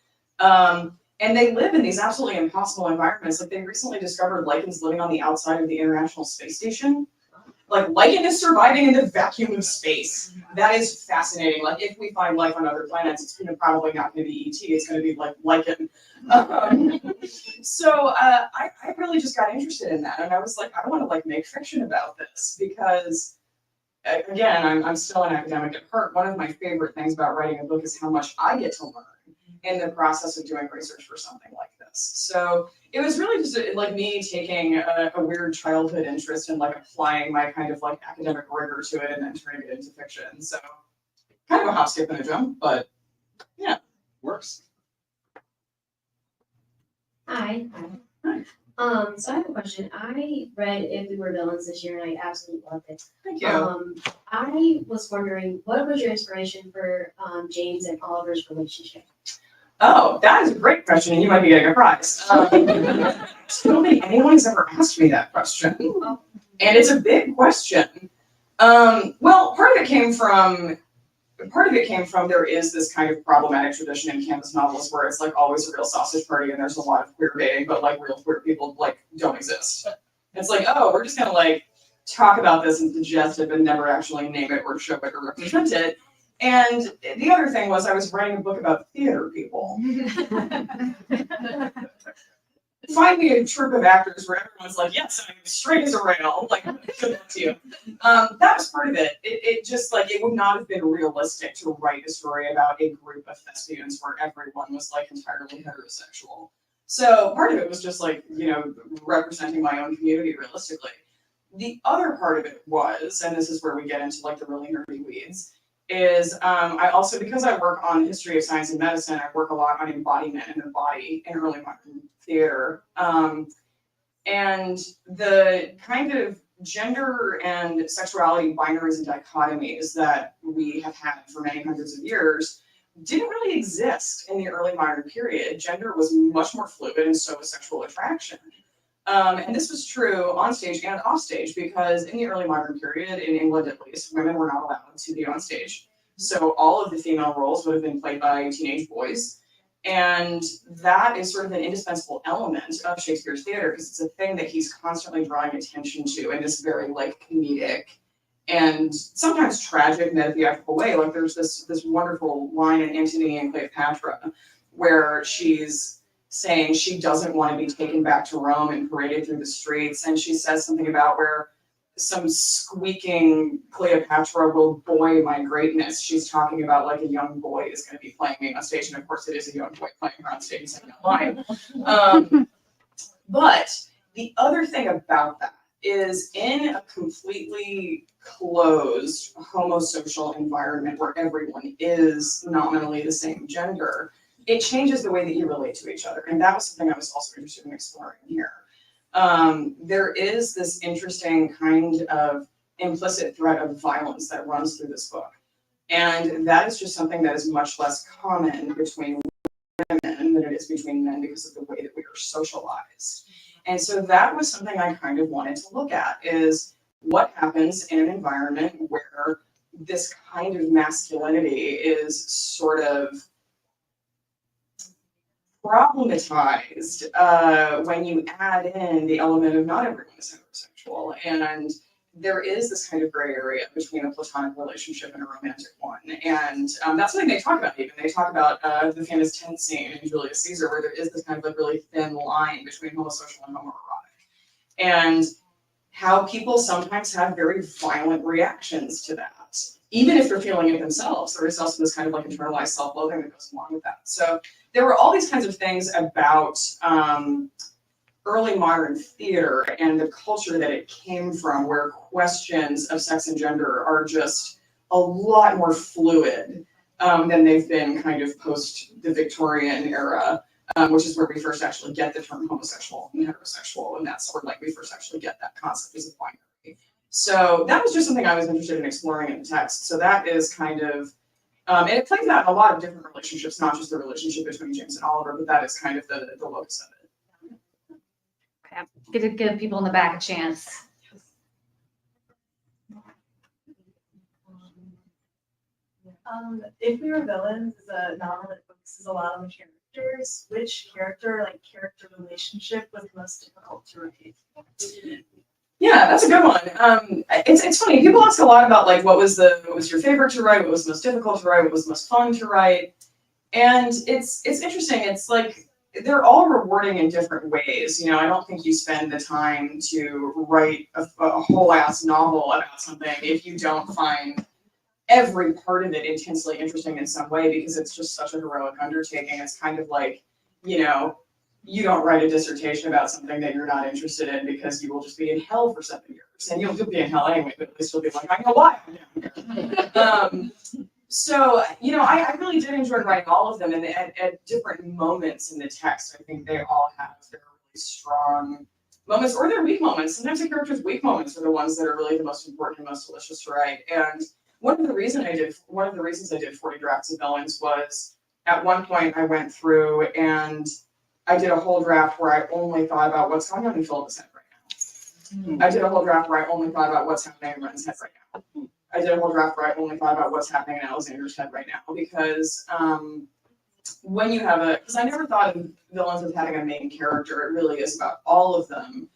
And they live in these absolutely impossible environments. Like they recently discovered lichens living on the outside of the International Space Station. Like lichen is surviving in the vacuum of space. That is fascinating. Like if we find life on other planets, it's probably not going to be ET. It's going to be like lichen. So I really just got interested in that, and I was like, I want to like make fiction about this because, again, I'm still an academic at heart. One of my favorite things about writing a book is how much I get to learn in the process of doing research for something like this. So it was really just like me taking a weird childhood interest and like applying my kind of like academic rigor to it and then turning it into fiction. So kind of a hop, skip, and a jump, but yeah, works. Hi. So I have a question. I read If We Were Villains this year and I absolutely loved it. Thank you. I was wondering, what was your inspiration for James and Oliver's relationship? Oh, that is a great question, and you might be getting a prize. I don't think anyone has ever asked me that question, and it's a big question. Well, part of it came from there is this kind of problematic tradition in campus novels where it's like always a real sausage party and there's a lot of queer dating, but like real queer people like don't exist. It's like, oh, we're just gonna like talk about this and digest it, but never actually name it or show it or represent it. And the other thing was I was writing a book about theater people. Find me a troupe of actors where everyone's like, yes, I'm straight as a rail, like, good luck to you. That was part of it. It just like, it would not have been realistic to write a story about a group of thespians where everyone was like entirely heterosexual. So part of it was just like, you know, representing my own community realistically. The other part of it was, and this is where we get into like the really nerdy weeds, is I also, because I work on history of science and medicine, I work a lot on embodiment in the body in early modern theater. And the kind of gender and sexuality binaries and dichotomies that we have had for many hundreds of years didn't really exist in the early modern period. Gender was much more fluid, and so was sexual attraction. And this was true on stage and off stage, because in the early modern period, in England at least, women were not allowed to be on stage. So all of the female roles would have been played by teenage boys. And that is sort of an indispensable element of Shakespeare's theater, because it's a thing that he's constantly drawing attention to in this very like comedic and sometimes tragic meta-theatrical way. Like there's this wonderful line in Antony and Cleopatra where she's saying she doesn't want to be taken back to Rome and paraded through the streets. And she says something about where some squeaking Cleopatra will buoy my greatness. She's talking about like a young boy is going to be playing me on stage. And of course it is a young boy playing her on stage saying that line. But the other thing about that is in a completely closed homosocial environment where everyone is nominally the same gender, it changes the way that you relate to each other. And that was something I was also interested in exploring here. There is this interesting kind of implicit threat of violence that runs through this book. And that is just something that is much less common between women than it is between men because of the way that we are socialized. And so that was something I kind of wanted to look at, is what happens in an environment where this kind of masculinity is sort of problematized when you add in the element of not everyone is heterosexual. And there is this kind of gray area between a platonic relationship and a romantic one. And that's something they talk about even. They talk about the famous tent scene in Julius Caesar, where there is this kind of like really thin line between homosocial and homoerotic. And how people sometimes have very violent reactions to that. Even if they're feeling it themselves, there is also this kind of like internalized self-loathing that goes along with that. So there were all these kinds of things about early modern theater and the culture that it came from, where questions of sex and gender are just a lot more fluid than they've been kind of post the Victorian era, which is where we first actually get the term homosexual and heterosexual, and that's where like we first actually get that concept as a binary. So that was just something I was interested in exploring in the text. So that is kind of, and it plays out in a lot of different relationships, not just the relationship between James and Oliver, but that is kind of the locus of it. Okay, get to give people in the back a chance. If We Were Villains is a novel that focuses a lot on the characters. Which character relationship was most difficult to write? Yeah, that's a good one. It's funny. People ask a lot about like what was your favorite to write, what was most difficult to write, what was most fun to write, and it's interesting. It's like they're all rewarding in different ways. You know, I don't think you spend the time to write a whole ass novel about something if you don't find every part of it intensely interesting in some way, because it's just such a heroic undertaking. It's kind of like, you know, you don't write a dissertation about something that you're not interested in because you will just be in hell for 7 years. And you'll be in hell anyway, but at least you'll be like, I know why I'm down here. So, you know, I really did enjoy writing all of them. And at different moments in the text, I think they all have their really strong moments or their weak moments. Sometimes the characters' weak moments are the ones that are really the most important and most delicious to write. And one of the reasons I did 40 drafts of villains was at one point I went through and I did a whole draft where I only thought about what's going on in Philip's head right now. I did a whole draft where I only thought about what's happening in Ren's head right now. I did a whole draft where I only thought about what's happening in Alexander's head right now, because when you have because I never thought of villains as having a main character. It really is about all of them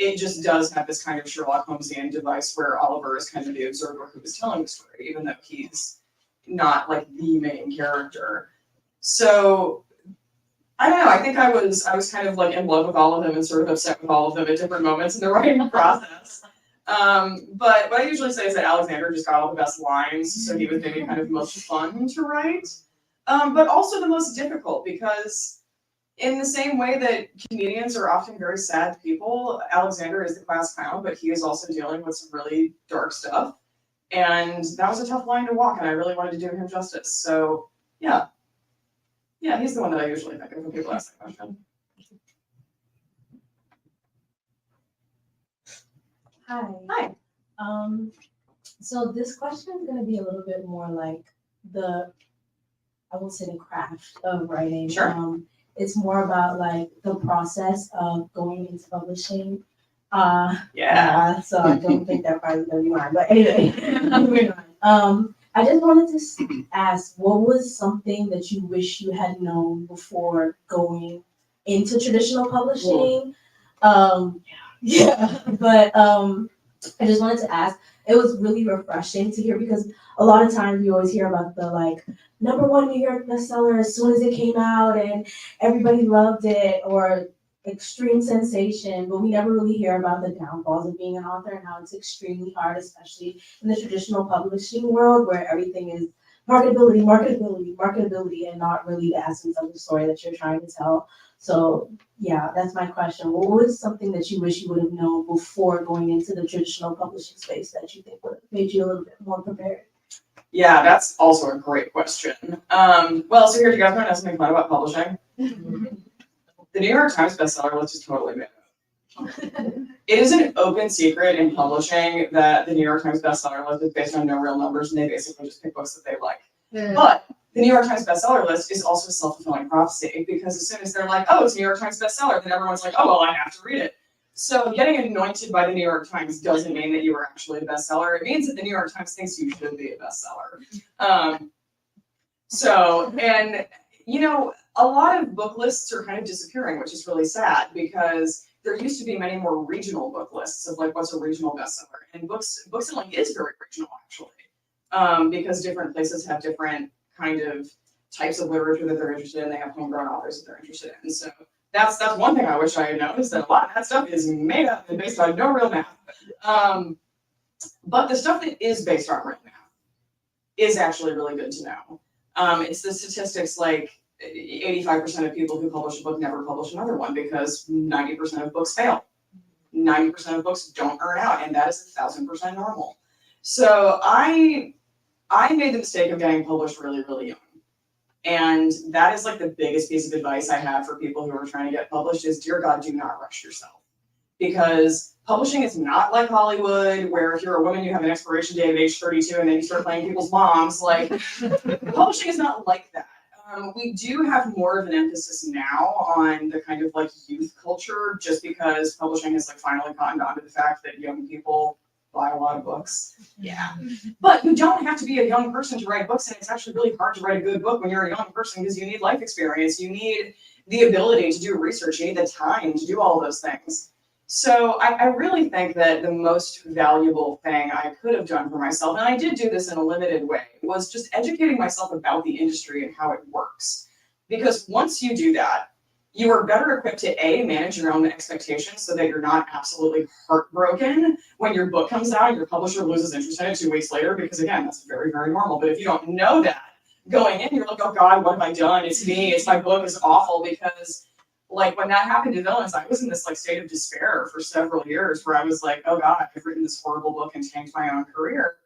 it just does have this kind of Sherlock Holmesian device where Oliver is kind of the observer who is telling the story, even though he's not like the main character. So I don't know, I think I was kind of like in love with all of them and sort of upset with all of them at different moments in the writing process. But what I usually say is that Alexander just got all the best lines, so he was maybe kind of the most fun to write, but also the most difficult, because in the same way that comedians are often very sad people, Alexander is the class clown, but he is also dealing with some really dark stuff. And that was a tough line to walk, and I really wanted to do him justice. So yeah. Yeah, he's the one that I usually think of when people ask that question. Hi. Hi. So this question is gonna be a little bit more like I won't say the craft of writing. Sure. It's more about like the process of going into publishing. So I don't think that probably gonna be mine, but anyway, moving on. I just wanted to ask, what was something that you wish you had known before going into traditional publishing? But I just wanted to ask, it was really refreshing to hear, because a lot of times you always hear about the like #1 New York bestseller as soon as it came out and everybody loved it, or extreme sensation, but we never really hear about the downfalls of being an author and how it's extremely hard, especially in the traditional publishing world where everything is marketability, and not really the essence of the story that you're trying to tell. So yeah, that's my question. What was something that you wish you would have known before going into the traditional publishing space that you think would have made you a little bit more prepared? Yeah, that's also a great question. Well, so here, do you guys want to know something fun about publishing? The New York Times bestseller list is totally made up. It is an open secret in publishing that the New York Times bestseller list is based on no real numbers, and they basically just pick books that they like. But the New York Times bestseller list is also a self-fulfilling prophecy, because as soon as they're like, oh, it's a New York Times bestseller, then everyone's like, oh, well, I have to read it. So getting anointed by the New York Times doesn't mean that you are actually a bestseller. It means that the New York Times thinks you should be a bestseller. And you know, a lot of book lists are kind of disappearing, which is really sad, because there used to be many more regional book lists of like what's a regional bestseller, and books selling is very regional actually, because different places have different kind of types of literature that they're interested in. They have homegrown authors that they're interested in. So that's one thing I wish I had known, is that a lot of that stuff is made up and based on no real math. But the stuff that is based on real math is actually really good to know. It's the statistics like 85% of people who publish a book never publish another one, because 90% of books fail. 90% of books don't earn out, and that is 1,000% normal. So I made the mistake of getting published really, really young. And that is like the biggest piece of advice I have for people who are trying to get published is, dear God, do not rush yourself. Because publishing is not like Hollywood, where if you're a woman, you have an expiration date of age 32 and then you start playing people's moms. Like, publishing is not like that. We do have more of an emphasis now on the kind of like youth culture, just because publishing has like finally cottoned on to the fact that young people buy a lot of books. Yeah. But you don't have to be a young person to write books, and it's actually really hard to write a good book when you're a young person, because you need life experience. You need the ability to do research. You need the time to do all those things. So I really think that the most valuable thing I could have done for myself, and I did do this in a limited way, was just educating myself about the industry and how it works. Because once you do that, you are better equipped to A, manage your own expectations so that you're not absolutely heartbroken when your book comes out and your publisher loses interest in it 2 weeks later, because again, that's very, very normal. But if you don't know that going in, you're like, oh God, what have I done? It's me, it's my book is awful. Because like when that happened to Villains, I was in this like state of despair for several years, where I was like, oh God, I've written this horrible book and tanked my own career.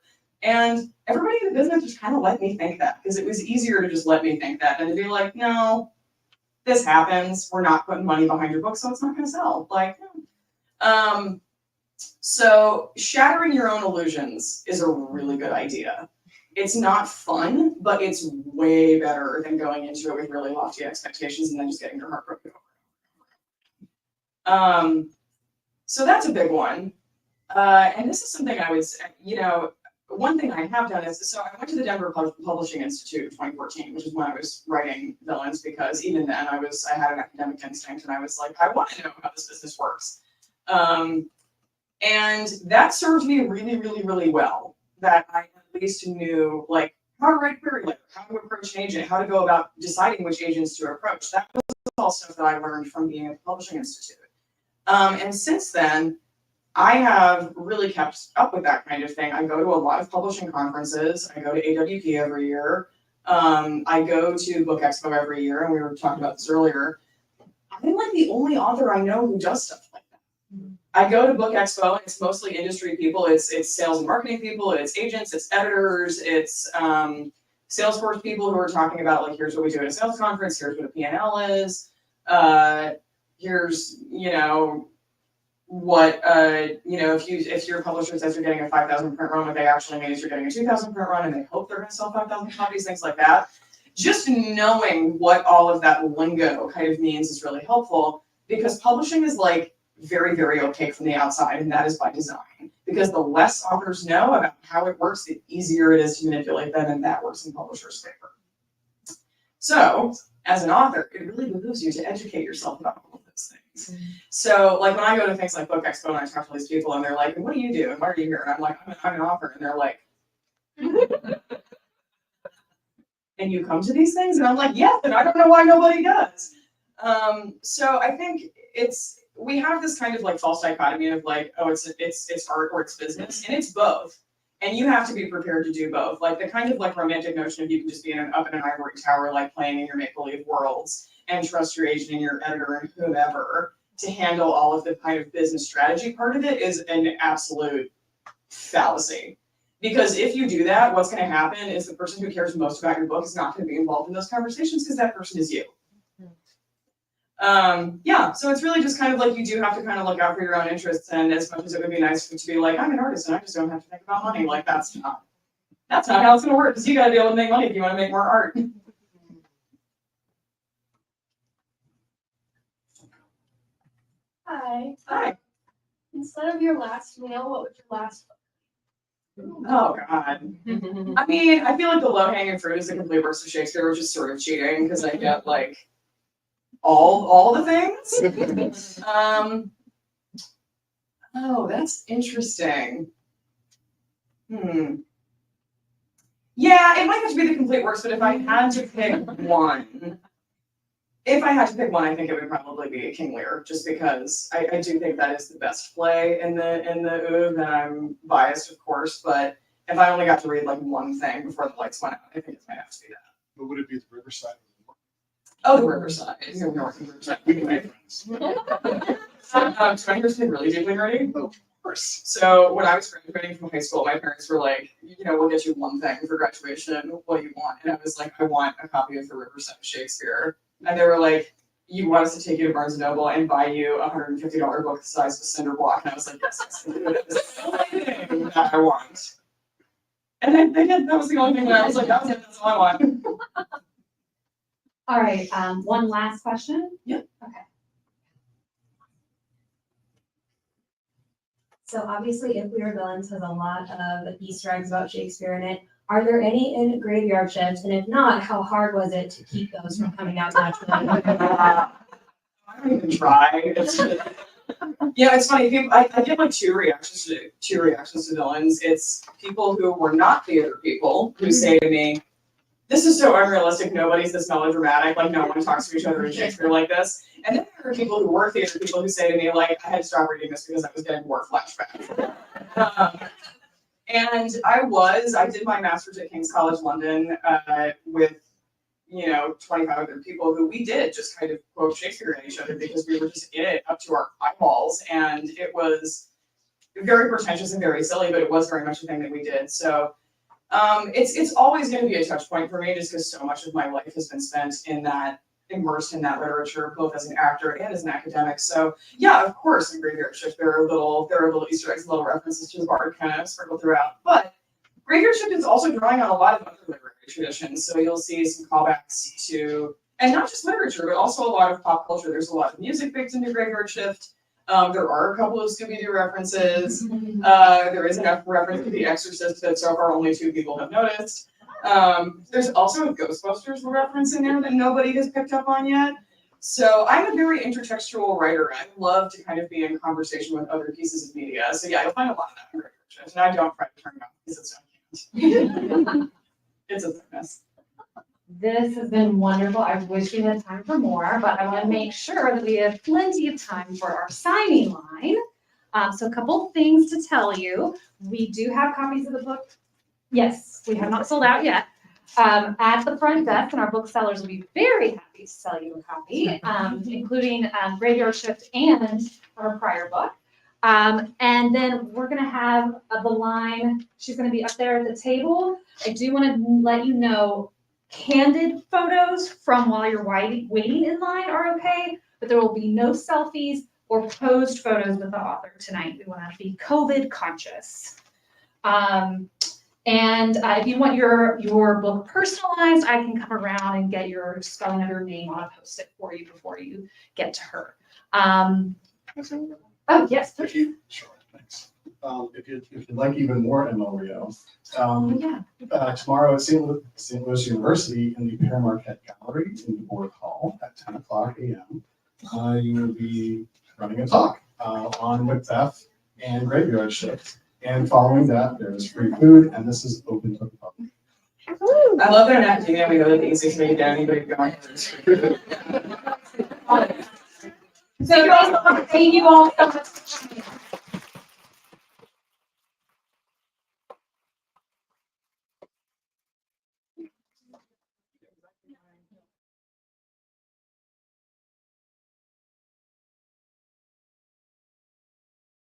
And everybody in the business just kind of let me think that, because it was easier to just let me think that than to be like, no, this happens. We're not putting money behind your book, so it's not going to sell. Like, so shattering your own illusions is a really good idea. It's not fun, but it's way better than going into it with really lofty expectations and then just getting your heart broken over. So that's a big one. And this is something I was, you know, one thing I have done is, so I went to the Denver Publishing Institute in 2014, which is when I was writing Villains, because even then I had an academic instinct and I was like, I want to know how this business works. And that served me really, really, really well, that I at least knew like how to write query letter, how to approach an agent, how to go about deciding which agents to approach. That was all stuff that I learned from being at the Publishing Institute. And since then, I have really kept up with that kind of thing. I go to a lot of publishing conferences. I go to AWP every year. I go to Book Expo every year, and we were talking about this earlier. I'm like the only author I know who does stuff like that. I go to Book Expo, and it's mostly industry people. It's sales and marketing people. It's agents. It's editors. It's Salesforce people who are talking about like, here's what we do at a sales conference. Here's what a P&L is. Here's what if your publisher says you're getting a 5,000 print run, what they actually mean is you're getting a 2,000 print run, and they hope they're going to sell 5,000 copies, things like that. Just knowing what all of that lingo kind of means is really helpful, because publishing is like very, very opaque from the outside, and that is by design. Because the less authors know about how it works, the easier it is to manipulate them, and that works in publishers' favor. So, as an author, it really behooves you to educate yourself about all of those things. So, like when I go to things like Book Expo and I talk to these people, and they're like, "What do you do? And why are you here?" And I'm like, "I'm an author," and they're like, "And you come to these things?" And I'm like, "Yes," and I don't know why nobody does. So I think we have this kind of like false dichotomy of like, oh, it's art or it's business, and it's both. And you have to be prepared to do both. Like the kind of like romantic notion of you can just be up in an ivory tower, like playing in your make-believe worlds and trust your agent and your editor and whomever to handle all of the kind of business strategy part of it is an absolute fallacy. Because if you do that, what's going to happen is the person who cares most about your book is not going to be involved in those conversations because that person is you. So it's really just kind of like you do have to kind of look out for your own interests, and as much as it would be nice to be like, I'm an artist and I just don't have to think about money, like that's not how it's going to work, because you got to be able to make money if you want to make more art. Hi. Hi. Instead of your last meal, what would your last Oh God. I mean, I feel like the low-hanging fruit is the complete works of Shakespeare, which is sort of cheating because I get like all the things. Oh, that's interesting. Yeah, it might have to be the complete works, but if I had to pick one, I think it would probably be King Lear, just because I do think that is the best play in the oeuvre, and I'm biased, of course, but if I only got to read like one thing before the lights went out, I think it might have to be that. But would it be the Riverside? Oh, the Riverside. North of Riverside. Anyway. Do I hear something really deeply nerdy? Of course. So when I was graduating from high school, my parents were like, we'll get you one thing for graduation. What do you want? And I was like, I want a copy of the Riverside Shakespeare. And they were like, you want us to take you to Barnes & Noble and buy you a $150 book the size of a cinder block? And I was like, yes, that is the only thing that I want. And they did. That was the only thing that I was like, that was it. That's all I want. All right, one last question? Yep. Okay. So obviously, If We Were Villains has a lot of Easter eggs about Shakespeare in it. Are there any in Graveyard Shift? And if not, how hard was it to keep those from coming out naturally? I don't even try. It's funny. I get like two reactions to villains. It's people who were not theater people who say to me, "This is so unrealistic. Nobody's this melodramatic. Like no one talks to each other in Shakespeare like this." And then there are people who were theater people who say to me, like, "I had to stop reading this because I was getting war flashbacks." And I did my master's at King's College London with 25 other people who we did just kind of quote Shakespeare at each other because we were just in it up to our eyeballs, and it was very pretentious and very silly, but it was very much a thing that we did. So it's always going to be a touch point for me, just because so much of my life has been spent immersed in that literature, both as an actor and as an academic. So yeah, of course, in Graveyard Shift there are little Easter eggs, little references to the bard kind of sprinkled throughout. But Graveyard Shift is also drawing on a lot of other literary traditions. So you'll see some callbacks to, and not just literature, but also a lot of pop culture. There's a lot of music baked into Graveyard Shift. There are a couple of Scooby-Doo references. There is enough reference to The Exorcist that so far only 2 people have noticed. There's also a Ghostbusters reference in there that nobody has picked up on yet. So I'm a very intertextual writer. I love to kind of be in conversation with other pieces of media. So yeah, you'll find a lot of that in Graveyard Shift, and I don't try to turn it off because it's not It's a thickness. This has been wonderful. I wish we had time for more, but I want to make sure that we have plenty of time for our signing line. So a couple things to tell you. We do have copies of the book. Yes, we have not sold out yet. At the front desk, and our booksellers will be very happy to sell you a copy, including Graveyard Shift and our prior book. And then we're gonna have the line, she's gonna be up there at the table. I do wanna let you know, candid photos from while you're waiting in line are okay, but there will be no selfies or posed photos with the author tonight. We wanna be COVID conscious. And if you want your book personalized, I can come around and get your spelling of your name on a Post-it for you before you get to her. Oh, yes, please. Sure, thanks. If you'd like even more MLREO, Yeah. tomorrow at St. Louis University in the Pere Marquette Gallery in DuBois Hall at 10:00 a.m. You will be running a talk on Macbeth and Graveyard Shift. And following that, there's free food, and this is open to the public. I love that in academia, we go to the easiest way to get anybody going. So thank you all so much.